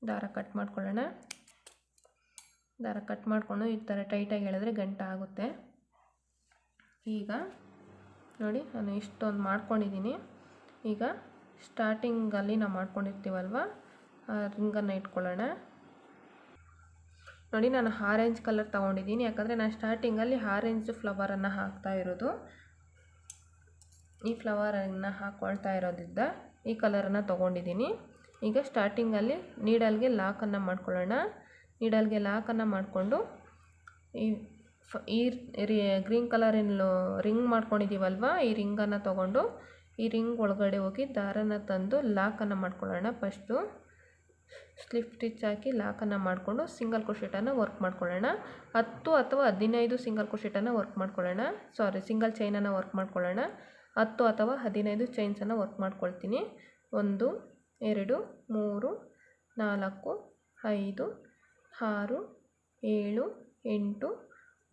A: ದಾರ ಕಟ್ ಮಾಡ್ಕೊಳ್ಳೋಣ. ದಾರ ಕಟ್ ಮಾಡಿಕೊಂಡು ಈ ಥರ ಟೈಟಾಗಿ ಎಳೆದ್ರೆ ಗಂಟು ಆಗುತ್ತೆ. ಈಗ ನೋಡಿ ನಾನು ಇಷ್ಟೊಂದು ಮಾಡ್ಕೊಂಡಿದ್ದೀನಿ. ಈಗ ಸ್ಟಾರ್ಟಿಂಗಲ್ಲಿ ನಾವು ಮಾಡ್ಕೊಂಡಿರ್ತೀವಲ್ವ ಆ ರಿಂಗನ್ನು ಇಟ್ಕೊಳ್ಳೋಣ. ನೋಡಿ ನಾನು ಆರೆಂಜ್ ಕಲರ್ ತೊಗೊಂಡಿದ್ದೀನಿ, ಯಾಕಂದರೆ ನಾನು ಸ್ಟಾರ್ಟಿಂಗಲ್ಲಿ ಆರೆಂಜ್ ಫ್ಲವರನ್ನು ಹಾಕ್ತಾ ಇರೋದು. ಈ ಫ್ಲವರನ್ನು ಹಾಕ್ಕೊಳ್ತಾ ಇರೋದ್ರಿಂದ ಈ ಕಲರನ್ನು ತೊಗೊಂಡಿದ್ದೀನಿ. ಈಗ ಸ್ಟಾರ್ಟಿಂಗಲ್ಲಿ ನೀಡಲ್ಗೆ ಲಾಕನ್ನು ಮಾಡ್ಕೊಳ್ಳೋಣ. ನೀಡಲ್ಗೆ ಲಾಕನ್ನು ಮಾಡಿಕೊಂಡು ಈ ಗ್ರೀನ್ ಕಲರಿನ ರಿಂಗ್ ಮಾಡ್ಕೊಂಡಿದ್ದೀವಲ್ವ ಈ ರಿಂಗನ್ನು ತೊಗೊಂಡು ಈ ರಿಂಗ್ ಒಳಗಡೆ ಹೋಗಿ ದಾರನ ತಂದು ಲಾಕನ್ನು ಮಾಡ್ಕೊಳ್ಳೋಣ. ಫಸ್ಟು ಸ್ಲಿಪ್ ಸ್ಟಿಚ್ ಹಾಕಿ ಲಾಕನ್ನು ಮಾಡಿಕೊಂಡು ಸಿಂಗಲ್ ಕ್ರೋಶೆಟನ್ನು ವರ್ಕ್ ಮಾಡ್ಕೊಳ್ಳೋಣ. 10 ಅಥವಾ 15 ಸಿಂಗಲ್ ಕ್ರೋಶೆಟನ್ನು ವರ್ಕ್ ಮಾಡ್ಕೊಳ್ಳೋಣ. ಸಿಂಗಲ್ ಚೈನನ್ನು ವರ್ಕ್ ಮಾಡ್ಕೊಳ್ಳೋಣ. 10 ಅಥವಾ 15 ಚೈನ್ಸನ್ನು ವರ್ಕ್ ಮಾಡ್ಕೊಳ್ತೀನಿ. 1 2 3 4 5 6 7 8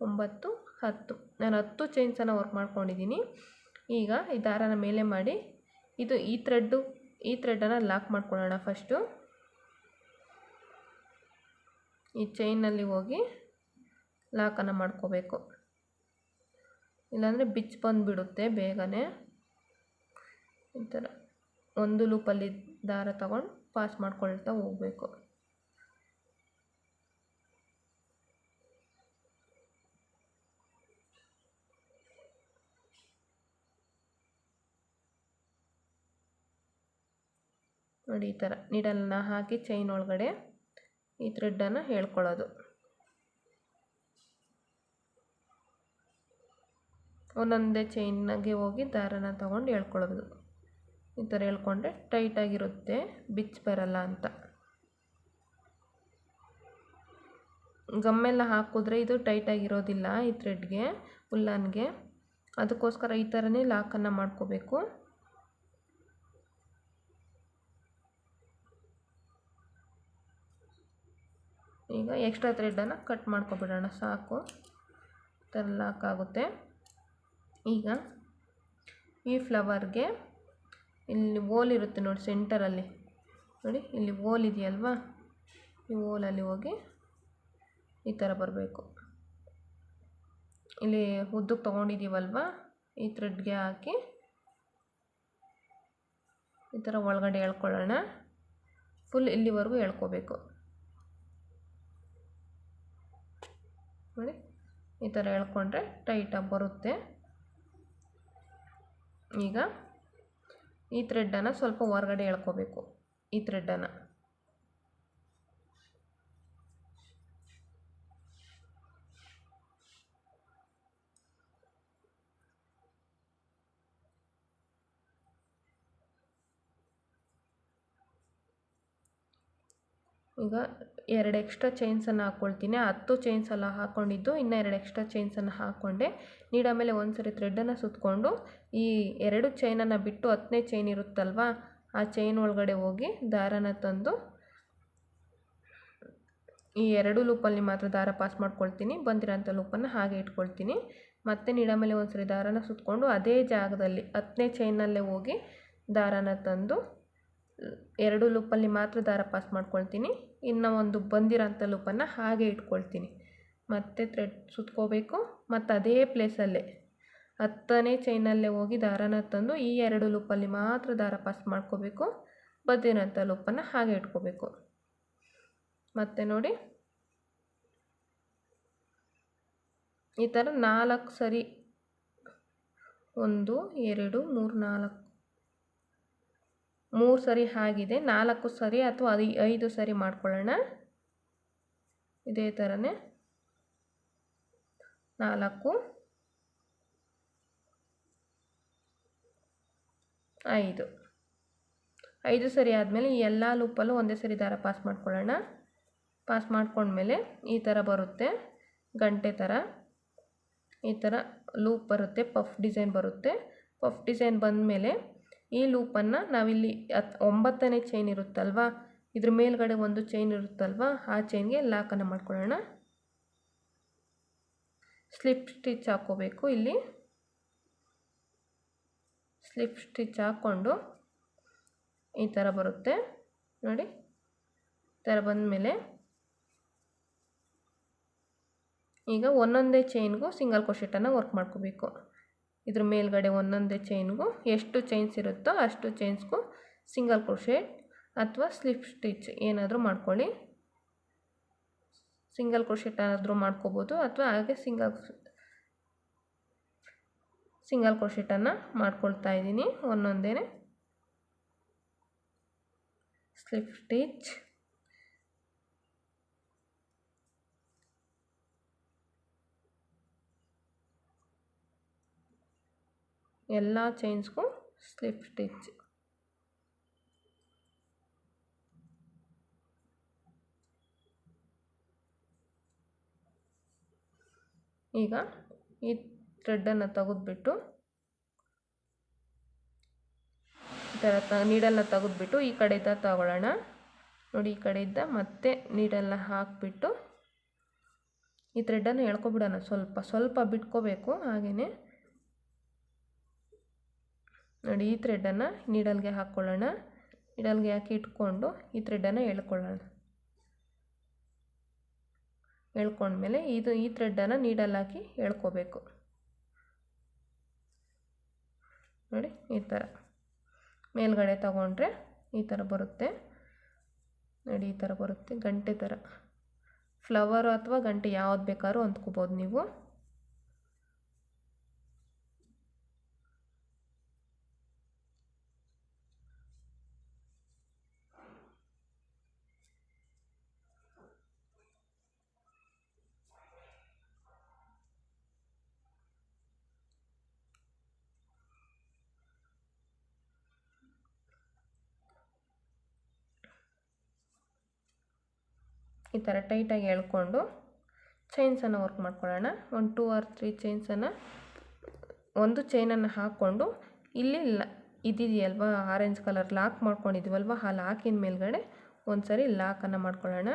A: 9 10 ನಾನು 10 ಚೈನ್ಸನ್ನು ವರ್ಕ್ ಮಾಡ್ಕೊಂಡಿದ್ದೀನಿ. ಈಗ ಈ ದಾರನ ಮೇಲೆ ಮಾಡಿ ಈ ಥ್ರೆಡ್ಡನ್ನು ಲಾಕ್ ಮಾಡ್ಕೊಳ್ಳೋಣ. ಫಸ್ಟು ಈ ಚೈನಲ್ಲಿ ಹೋಗಿ ಲಾಕನ್ನು ಮಾಡ್ಕೋಬೇಕು, ಇಲ್ಲಾಂದರೆ ಬಿಚ್ಚಿ ಬಂದುಬಿಡುತ್ತೆ ಬೇಗನೆ. ಈ ಥರ ಒಂದು ಲೂಪಲ್ಲಿ ದಾರ ತಗೊಂಡು ಪಾಸ್ ಮಾಡ್ಕೊಳ್ತಾ ಹೋಗಬೇಕು. ನೋಡಿ ಈ ಥರ ನೀಡಲನ್ನ ಹಾಕಿ ಚೈನ್ ಒಳಗಡೆ ಈ ಥ್ರೆಡ್ಡನ್ನು ಹೇಳ್ಕೊಳ್ಳೋದು. ಒಂದೊಂದೇ ಚೈನ್ಗೆ ಹೋಗಿ ದಾರನ ತಗೊಂಡು ಹೇಳ್ಕೊಳ್ಳೋದು. ಈ ಥರ ಹೇಳ್ಕೊಂಡ್ರೆ ಟೈಟಾಗಿರುತ್ತೆ, ಬಿಚ್ಚಿ ಬರಲ್ಲ ಅಂತ. ಗಮ್ಮೆಲ್ಲ ಹಾಕಿದ್ರೆ ಇದು ಟೈಟಾಗಿರೋದಿಲ್ಲ ಈ ಥ್ರೆಡ್ಗೆ, ಉಲ್ಲನ್ಗೆ. ಅದಕ್ಕೋಸ್ಕರ ಈ ಥರನೇ ಲಾಕನ್ನು ಮಾಡ್ಕೋಬೇಕು. ಈಗ ಎಕ್ಸ್ಟ್ರಾ ಥ್ರೆಡ್ಡನ್ನು ಕಟ್ ಮಾಡ್ಕೊಬಿಡೋಣ, ಸಾಕು. ಈ ಥರ ಲಾಕ್ ಆಗುತ್ತೆ. ಈಗ ಈ ಫ್ಲವರ್ಗೆ ಇಲ್ಲಿ ಹೋಲ್ ಇರುತ್ತೆ ನೋಡಿ ಸೆಂಟರಲ್ಲಿ, ನೋಡಿ ಇಲ್ಲಿ ಹೋಲ್ ಇದೆಯಲ್ವಾ, ಈ ಹೋಲಲ್ಲಿ ಹೋಗಿ ಈ ಥರ ಬರಬೇಕು. ಇಲ್ಲಿ ಉದ್ದಕ್ಕೆ ತೊಗೊಂಡಿದ್ದೀವಲ್ವ ಈ ಥ್ರೆಡ್ಗೆ ಹಾಕಿ ಈ ಥರ ಒಳಗಡೆ ಎಳ್ಕೊಳ್ಳೋಣ. ಫುಲ್ ಇಲ್ಲಿವರೆಗೂ ಎಳ್ಕೋಬೇಕು ನೋಡಿ. ಈ ಥರ ಎಳ್ಕೊಂಡ್ರೆ ಟೈಟಾಗಿ ಬರುತ್ತೆ. ಈಗ ಈ ಥ್ರೆಡ್ಡನ್ನು ಸ್ವಲ್ಪ ಹೊರಗಡೆ ಎಳ್ಕೋಬೇಕು. ಈ ಥ್ರೆಡ್ಡನ್ನು ಈಗ 2 ಎಕ್ಸ್ಟ್ರಾ ಚೈನ್ಸನ್ನು ಹಾಕ್ಕೊಳ್ತೀನಿ. 10 ಚೈನ್ಸ್ ಎಲ್ಲ ಹಾಕ್ಕೊಂಡಿದ್ದು ಇನ್ನು 2 ಎಕ್ಸ್ಟ್ರಾ ಚೈನ್ಸನ್ನು ಹಾಕ್ಕೊಂಡೆ. ನೀಡ ಮೇಲೆ ಒಂದು ಸರಿ ಥ್ರೆಡ್ಡನ್ನು ಸುತ್ತಕೊಂಡು ಈ 2 ಚೈನನ್ನು ಬಿಟ್ಟು 10ನೇ ಚೈನ್ ಇರುತ್ತಲ್ವ, ಆ ಚೈನ್ ಒಳಗಡೆ ಹೋಗಿ ದಾರನ ತಂದು ಈ 2 ಲೂಪಲ್ಲಿ ಮಾತ್ರ ದಾರ ಪಾಸ್ ಮಾಡ್ಕೊಳ್ತೀನಿ. ಬಂದಿರೋಂಥ ಲೂಪನ್ನು ಹಾಗೆ ಇಟ್ಕೊಳ್ತೀನಿ. ಮತ್ತೆ ನೀಡ ಮೇಲೆ ಒಂದು ಸರಿ ದಾರನ ಸುತ್ತಕೊಂಡು ಅದೇ ಜಾಗದಲ್ಲಿ 10ನೇ ಚೈನಲ್ಲೇ ಹೋಗಿ ದಾರನ ತಂದು 2 ಲೂಪಲ್ಲಿ ಮಾತ್ರ ದಾರ ಪಾಸ್ ಮಾಡ್ಕೊಳ್ತೀನಿ. ಇನ್ನು ಒಂದು ಬಂದಿರೋಂಥ ಲೂಪನ್ನು ಹಾಗೆ ಇಟ್ಕೊಳ್ತೀನಿ. ಮತ್ತೆ ಥ್ರೆಡ್ ಸುತ್ಕೋಬೇಕು. ಮತ್ತು ಅದೇ ಪ್ಲೇಸಲ್ಲೇ 10ನೇ ಚೈನಲ್ಲೇ ಹೋಗಿ ದಾರನ ತಂದು ಈ 2 ಲೂಪಲ್ಲಿ ಮಾತ್ರ ದಾರ ಪಾಸ್ ಮಾಡ್ಕೋಬೇಕು. ಬಂದಿರೋಂಥ ಲೂಪನ್ನು ಹಾಗೆ ಇಟ್ಕೋಬೇಕು. ಮತ್ತೆ ನೋಡಿ ಈ ಥರ 4 ಸರಿ 1 2 3 4 3 ಸರಿ ಆಗಿದೆ. 4 ಸರಿ ಅಥವಾ 5 ಸರಿ ಮಾಡ್ಕೊಳ್ಳೋಣ. ಇದೇ ಥರನೇ 4 5 ಸರಿ ಆದಮೇಲೆ ಈ ಎಲ್ಲ ಲೂಪಲ್ಲೂ ಒಂದೇ ಸರಿ ದಾರ ಪಾಸ್ ಮಾಡ್ಕೊಳ್ಳೋಣ. ಪಾಸ್ ಮಾಡ್ಕೊಂಡ್ಮೇಲೆ ಈ ಥರ ಬರುತ್ತೆ, ಗಂಟೆ ಥರ ಈ ಥರ ಲೂಪ್ ಬರುತ್ತೆ, ಪಫ್ ಡಿಸೈನ್ ಬರುತ್ತೆ. ಪಫ್ ಡಿಸೈನ್ ಬಂದಮೇಲೆ ಈ ಲೂಪನ್ನು ನಾವಿಲ್ಲಿ 9ನೇ ಚೈನ್ ಇರುತ್ತಲ್ವ, ಇದ್ರ ಮೇಲ್ಗಡೆ ಒಂದು ಚೈನ್ ಇರುತ್ತಲ್ವ, ಆ ಚೈನ್ಗೆ ಲಾಕನ್ನು ಮಾಡ್ಕೊಳ್ಳೋಣ. ಸ್ಲಿಪ್ ಸ್ಟಿಚ್ ಹಾಕ್ಕೋಬೇಕು. ಇಲ್ಲಿ ಸ್ಲಿಪ್ ಸ್ಟಿಚ್ ಹಾಕ್ಕೊಂಡು ಈ ಥರ ಬರುತ್ತೆ ನೋಡಿ. ಈ ಥರ ಬಂದಮೇಲೆ ಈಗ ಒಂದೊಂದೇ ಚೈನ್ಗೂ ಸಿಂಗಲ್ ಕ್ರೋಶೆಟನ್ನು ವರ್ಕ್ ಮಾಡ್ಕೋಬೇಕು. ಇದ್ರ ಮೇಲ್ಗಡೆ ಒಂದೊಂದೇ ಚೈನ್ಗೂ ಎಷ್ಟು ಚೈನ್ಸ್ ಇರುತ್ತೋ ಅಷ್ಟು ಚೈನ್ಸ್ಗೂ ಸಿಂಗಲ್ ಕ್ರೋಶೆಟ್ ಅಥವಾ ಸ್ಲಿಪ್ ಸ್ಟಿಚ್ ಏನಾದರೂ ಮಾಡ್ಕೊಳ್ಳಿ. ಸಿಂಗಲ್ ಕ್ರೋಶೆಟ್ ಆದರೂ ಮಾಡ್ಕೋಬೋದು ಅಥವಾ ಹಾಗೆ ಸಿಂಗಲ್ ಕ್ರೋಶೆಟನ್ನು ಮಾಡ್ಕೊಳ್ತಾ ಇದ್ದೀನಿ ಒಂದೊಂದೇ. ಸ್ಲಿಪ್ ಸ್ಟಿಚ್ ಎಲ್ಲ ಚೈನ್ಸ್ಗೂ ಸ್ಲಿಪ್ ಸ್ಟಿಚ್. ಈಗ ಈ ಥ್ರೆಡ್ಡನ್ನು ತೆಗೆದುಬಿಟ್ಟು ಈ ಥರ ನೀಡಲ್ನ ತೆಗೆದುಬಿಟ್ಟು ಈ ಕಡೆಯಿಂದ ತಗೊಳ್ಳೋಣ ನೋಡಿ. ಈ ಕಡೆಯಿಂದ ಮತ್ತೆ ನೀಡಲ್ನ ಹಾಕಿಬಿಟ್ಟು ಈ ಥ್ರೆಡ್ಡನ್ನು ಎಳ್ಕೊಬಿಡೋಣ. ಸ್ವಲ್ಪ ಬಿಟ್ಕೋಬೇಕು. ಹಾಗೆಯೇ ನೋಡಿ ಈ ಥ್ರೆಡ್ಡನ್ನು ನೀಡಲ್ಗೆ ಹಾಕ್ಕೊಳ್ಳೋಣ. ನೀಡಲ್ಗೆ ಹಾಕಿ ಇಟ್ಕೊಂಡು ಈ ಥ್ರೆಡ್ಡನ್ನು ಎಳ್ಕೊಳ್ಳೋಣ. ಎಳ್ಕೊಂಡ್ಮೇಲೆ ಈ ಥ್ರೆಡ್ಡನ್ನು ನೀಡಲ್ ಹಾಕಿ ಎಳ್ಕೋಬೇಕು ನೋಡಿ. ಈ ಥರ ಮೇಲ್ಗಡೆ ತಗೊಂಡ್ರೆ ಈ ಥರ ಬರುತ್ತೆ ನೋಡಿ. ಈ ಥರ ಬರುತ್ತೆ, ಗಂಟೆ ಥರ. ಫ್ಲವರು ಅಥವಾ ಗಂಟೆ ಯಾವ್ದು ಬೇಕಾದ್ರೂ ಅಂದ್ಕೋಬೋದು ನೀವು. ಈ ಥರ ಟೈಟಾಗಿ ಎಳ್ಕೊಂಡು ಚೈನ್ಸನ್ನು ವರ್ಕ್ ಮಾಡ್ಕೊಳ್ಳೋಣ. 1 2 or 3 ಚೈನ್ಸನ್ನು ಒಂದು ಚೈನನ್ನು ಹಾಕ್ಕೊಂಡು ಇಲ್ಲಿ ಇದಿದೆಯಲ್ವ ಆರೆಂಜ್ ಕಲರ್ ಲಾಕ್ ಮಾಡ್ಕೊಂಡಿದ್ದೀವಲ್ವ, ಆ ಲಾಕಿನ ಮೇಲ್ಗಡೆ ಒಂದು ಸರಿ ಲಾಕನ್ನು ಮಾಡ್ಕೊಳ್ಳೋಣ.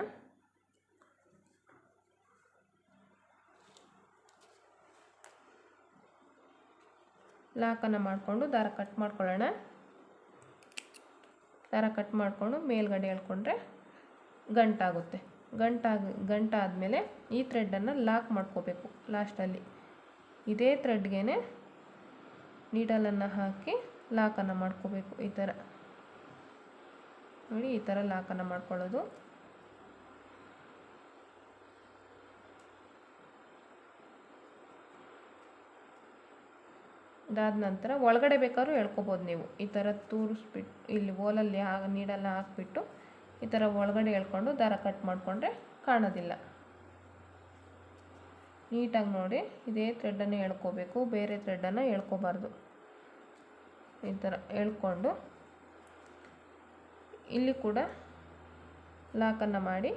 A: ಲಾಕನ್ನು ಮಾಡಿಕೊಂಡು ದಾರ ಕಟ್ ಮಾಡ್ಕೊಳ್ಳೋಣ. ದಾರ ಕಟ್ ಮಾಡಿಕೊಂಡು ಮೇಲ್ಗಡೆ ಎಳ್ಕೊಂಡ್ರೆ ಗಂಟಾಗುತ್ತೆ. ಗಂಟಾದಮೇಲೆ ಈ ಥ್ರೆಡ್ಡನ್ನು ಲಾಕ್ ಮಾಡ್ಕೋಬೇಕು. ಲಾಸ್ಟಲ್ಲಿ ಇದೇ ಥ್ರೆಡ್ಗೆ ನೀಡಲನ್ನು ಹಾಕಿ ಲಾಕನ್ನು ಮಾಡ್ಕೋಬೇಕು. ಈ ಥರ ನೋಡಿ ಈ ಥರ ಲಾಕನ್ನು ಮಾಡ್ಕೊಳ್ಳೋದು. ಇದಾದ ನಂತರ ಒಳಗಡೆ ಬೇಕಾದ್ರೂ ಎಳ್ಕೊಬೋದು ನೀವು. ಈ ಥರ ತೂರಿಸ್ಬಿಟ್ಟು ಇಲ್ಲಿ ಓಲಲ್ಲಿ ನೀಡೆಲ್ಲ ಹಾಕ್ಬಿಟ್ಟು ಈ ಥರ ಒಳಗಡೆ ಎಳ್ಕೊಂಡು ದಾರ ಕಟ್ ಮಾಡಿಕೊಂಡ್ರೆ ಕಾಣೋದಿಲ್ಲ. ನೀಟಾಗಿ ನೋಡಿ ಇದೇ ಥ್ರೆಡ್ಡನ್ನು ಎಳ್ಕೋಬೇಕು, ಬೇರೆ ಥ್ರೆಡ್ಡನ್ನು ಎಳ್ಕೋಬಾರ್ದು. ಈ ಥರ ಎಳ್ಕೊಂಡು ಇಲ್ಲಿ ಕೂಡ ಲಾಕನ್ನು ಮಾಡಿ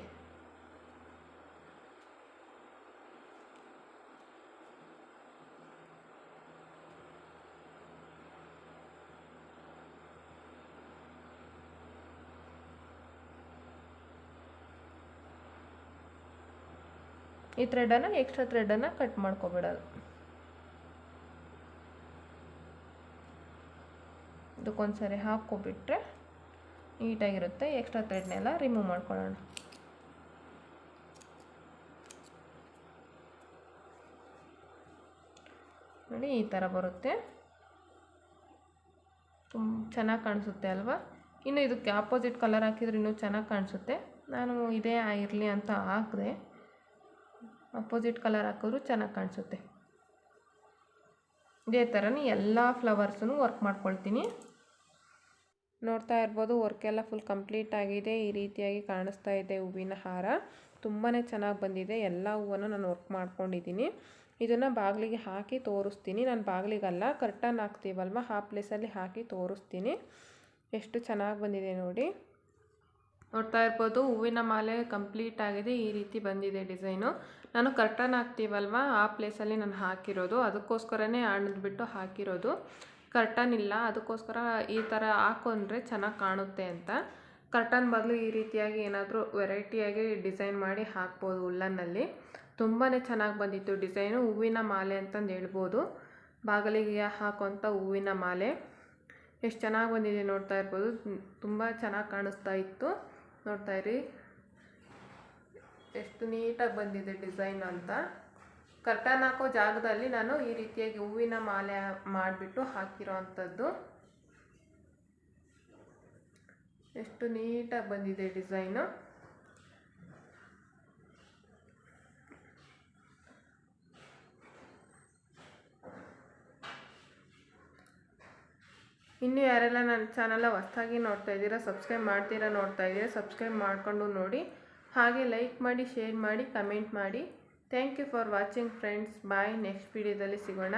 A: ಈ ಥ್ರೆಡನ್ನು ಎಕ್ಸ್ಟ್ರಾ ಥ್ರೆಡನ್ನು ಕಟ್ ಮಾಡ್ಕೊಬಿಡೋದು. ಇದಕ್ಕೊಂದ್ಸರಿ ಹಾಕ್ಕೊಬಿಟ್ರೆ ನೀಟಾಗಿರುತ್ತೆ. ಎಕ್ಸ್ಟ್ರಾ ಥ್ರೆಡ್ನೆಲ್ಲ ರಿಮೂವ್ ಮಾಡ್ಕೊಳ್ಳೋಣ. ನೋಡಿ ಈ ಥರ ಬರುತ್ತೆ, ತುಂಬ ಚೆನ್ನಾಗಿ ಕಾಣಿಸುತ್ತೆ ಅಲ್ವಾ. ಇನ್ನು ಇದಕ್ಕೆ ಆಪೋಸಿಟ್ ಕಲರ್ ಹಾಕಿದ್ರೆ ಇನ್ನೂ ಚೆನ್ನಾಗಿ ಕಾಣಿಸುತ್ತೆ. ನಾನು ಇದೇ ಇರಲಿ ಅಂತ ಹಾಕಿದೆ. ಅಪೋಸಿಟ್ ಕಲರ್ ಹಾಕಿದ್ರು ಚೆನ್ನಾಗಿ ಕಾಣಿಸುತ್ತೆ. ಇದೇ ಥರನೇ ಎಲ್ಲ ಫ್ಲವರ್ಸನ್ನು ವರ್ಕ್ ಮಾಡ್ಕೊಳ್ತೀನಿ. ನೋಡ್ತಾ ಇರ್ಬೋದು ವರ್ಕ್ ಎಲ್ಲ ಫುಲ್ ಕಂಪ್ಲೀಟ್ ಆಗಿದೆ. ಈ ರೀತಿಯಾಗಿ ಕಾಣಿಸ್ತಾ ಇದೆ ಹೂವಿನ ಹಾರ. ತುಂಬಾ ಚೆನ್ನಾಗಿ ಬಂದಿದೆ. ಎಲ್ಲ ಹೂವನ್ನು ನಾನು ವರ್ಕ್ ಮಾಡ್ಕೊಂಡಿದ್ದೀನಿ. ಇದನ್ನು ಬಾಗಿಲಿಗೆ ಹಾಕಿ ತೋರಿಸ್ತೀನಿ. ನಾನು ಬಾಗಿಲಿಗಲ್ಲ, ಕರ್ಟನ್ ಹಾಕ್ತೀವಲ್ವ ಆ ಪ್ಲೇಸಲ್ಲಿ ಹಾಕಿ ತೋರಿಸ್ತೀನಿ. ಎಷ್ಟು ಚೆನ್ನಾಗಿ ಬಂದಿದೆ ನೋಡಿ. ನೋಡ್ತಾ ಇರ್ಬೋದು ಹೂವಿನ ಮಾಲೆ ಕಂಪ್ಲೀಟ್ ಆಗಿದೆ. ಈ ರೀತಿ ಬಂದಿದೆ ಡಿಸೈನು. ನಾನು ಕರ್ಟನ್ ಹಾಕ್ತೀವಲ್ವ ಆ ಪ್ಲೇಸಲ್ಲಿ ನಾನು ಹಾಕಿರೋದು, ಅದಕ್ಕೋಸ್ಕರನೇ ಬಿಟ್ಟು ಹಾಕಿರೋದು. ಕರ್ಟನ್ ಇಲ್ಲ, ಅದಕ್ಕೋಸ್ಕರ ಈ ಥರ ಹಾಕೊಂಡ್ರೆ ಚೆನ್ನಾಗಿ ಕಾಣುತ್ತೆ ಅಂತ. ಕರ್ಟನ್ ಬದಲು ಈ ರೀತಿಯಾಗಿ ಏನಾದರೂ ವೆರೈಟಿಯಾಗಿ ಡಿಸೈನ್ ಮಾಡಿ ಹಾಕ್ಬೋದು ಉಲ್ಲನ್ನಲ್ಲಿ. ತುಂಬಾ ಚೆನ್ನಾಗಿ ಬಂದಿತ್ತು ಡಿಸೈನು. ಹೂವಿನ ಮಾಲೆ ಅಂತಂದು ಹೇಳ್ಬೋದು. ಬಾಗಿಲಿಗೆ ಹಾಕೋಂಥ ಹೂವಿನ ಮಾಲೆ ಎಷ್ಟು ಚೆನ್ನಾಗಿ ಬಂದಿದೆ ನೋಡ್ತಾ ಇರ್ಬೋದು. ತುಂಬ ಚೆನ್ನಾಗಿ ಕಾಣಿಸ್ತಾ ಇತ್ತು. ನೋಡ್ತಾ ಇರಿ ಎಷ್ಟು ನೀಟಾಗಿ ಬಂದಿದೆ ಡಿಸೈನ್ ಅಂತ. ಕರ್ಟನ್ ಹಾಕೋ ಜಾಗದಲ್ಲಿ ನಾನು ಈ ರೀತಿಯಾಗಿ ಹೂವಿನ ಮಾಲೆ ಮಾಡಿಬಿಟ್ಟು ಹಾಕಿರೋ ಅಂಥದ್ದು. ಎಷ್ಟು ನೀಟಾಗಿ ಬಂದಿದೆ ಡಿಸೈನು. ಇನ್ನು ಯಾರೆಲ್ಲ ನನ್ನ ಚಾನಲ್ನ ಹೊಸದಾಗಿ ನೋಡ್ತಾ ಇದ್ದೀರಾ, ಸಬ್ಸ್ಕ್ರೈಬ್ ಮಾಡ್ತೀರಾ ನೋಡ್ತಾ ಇದ್ದೀರಾ, ಸಬ್ಸ್ಕ್ರೈಬ್ ಮಾಡಿಕೊಂಡು ನೋಡಿ. ಹಾಗೆ ಲೈಕ್ ಮಾಡಿ, ಶೇರ್ ಮಾಡಿ, ಕಮೆಂಟ್ ಮಾಡಿ. Thank you for watching friends. Bye. Next ವಿಡಿಯೋದಲ್ಲಿ ಸಿಗೋಣ.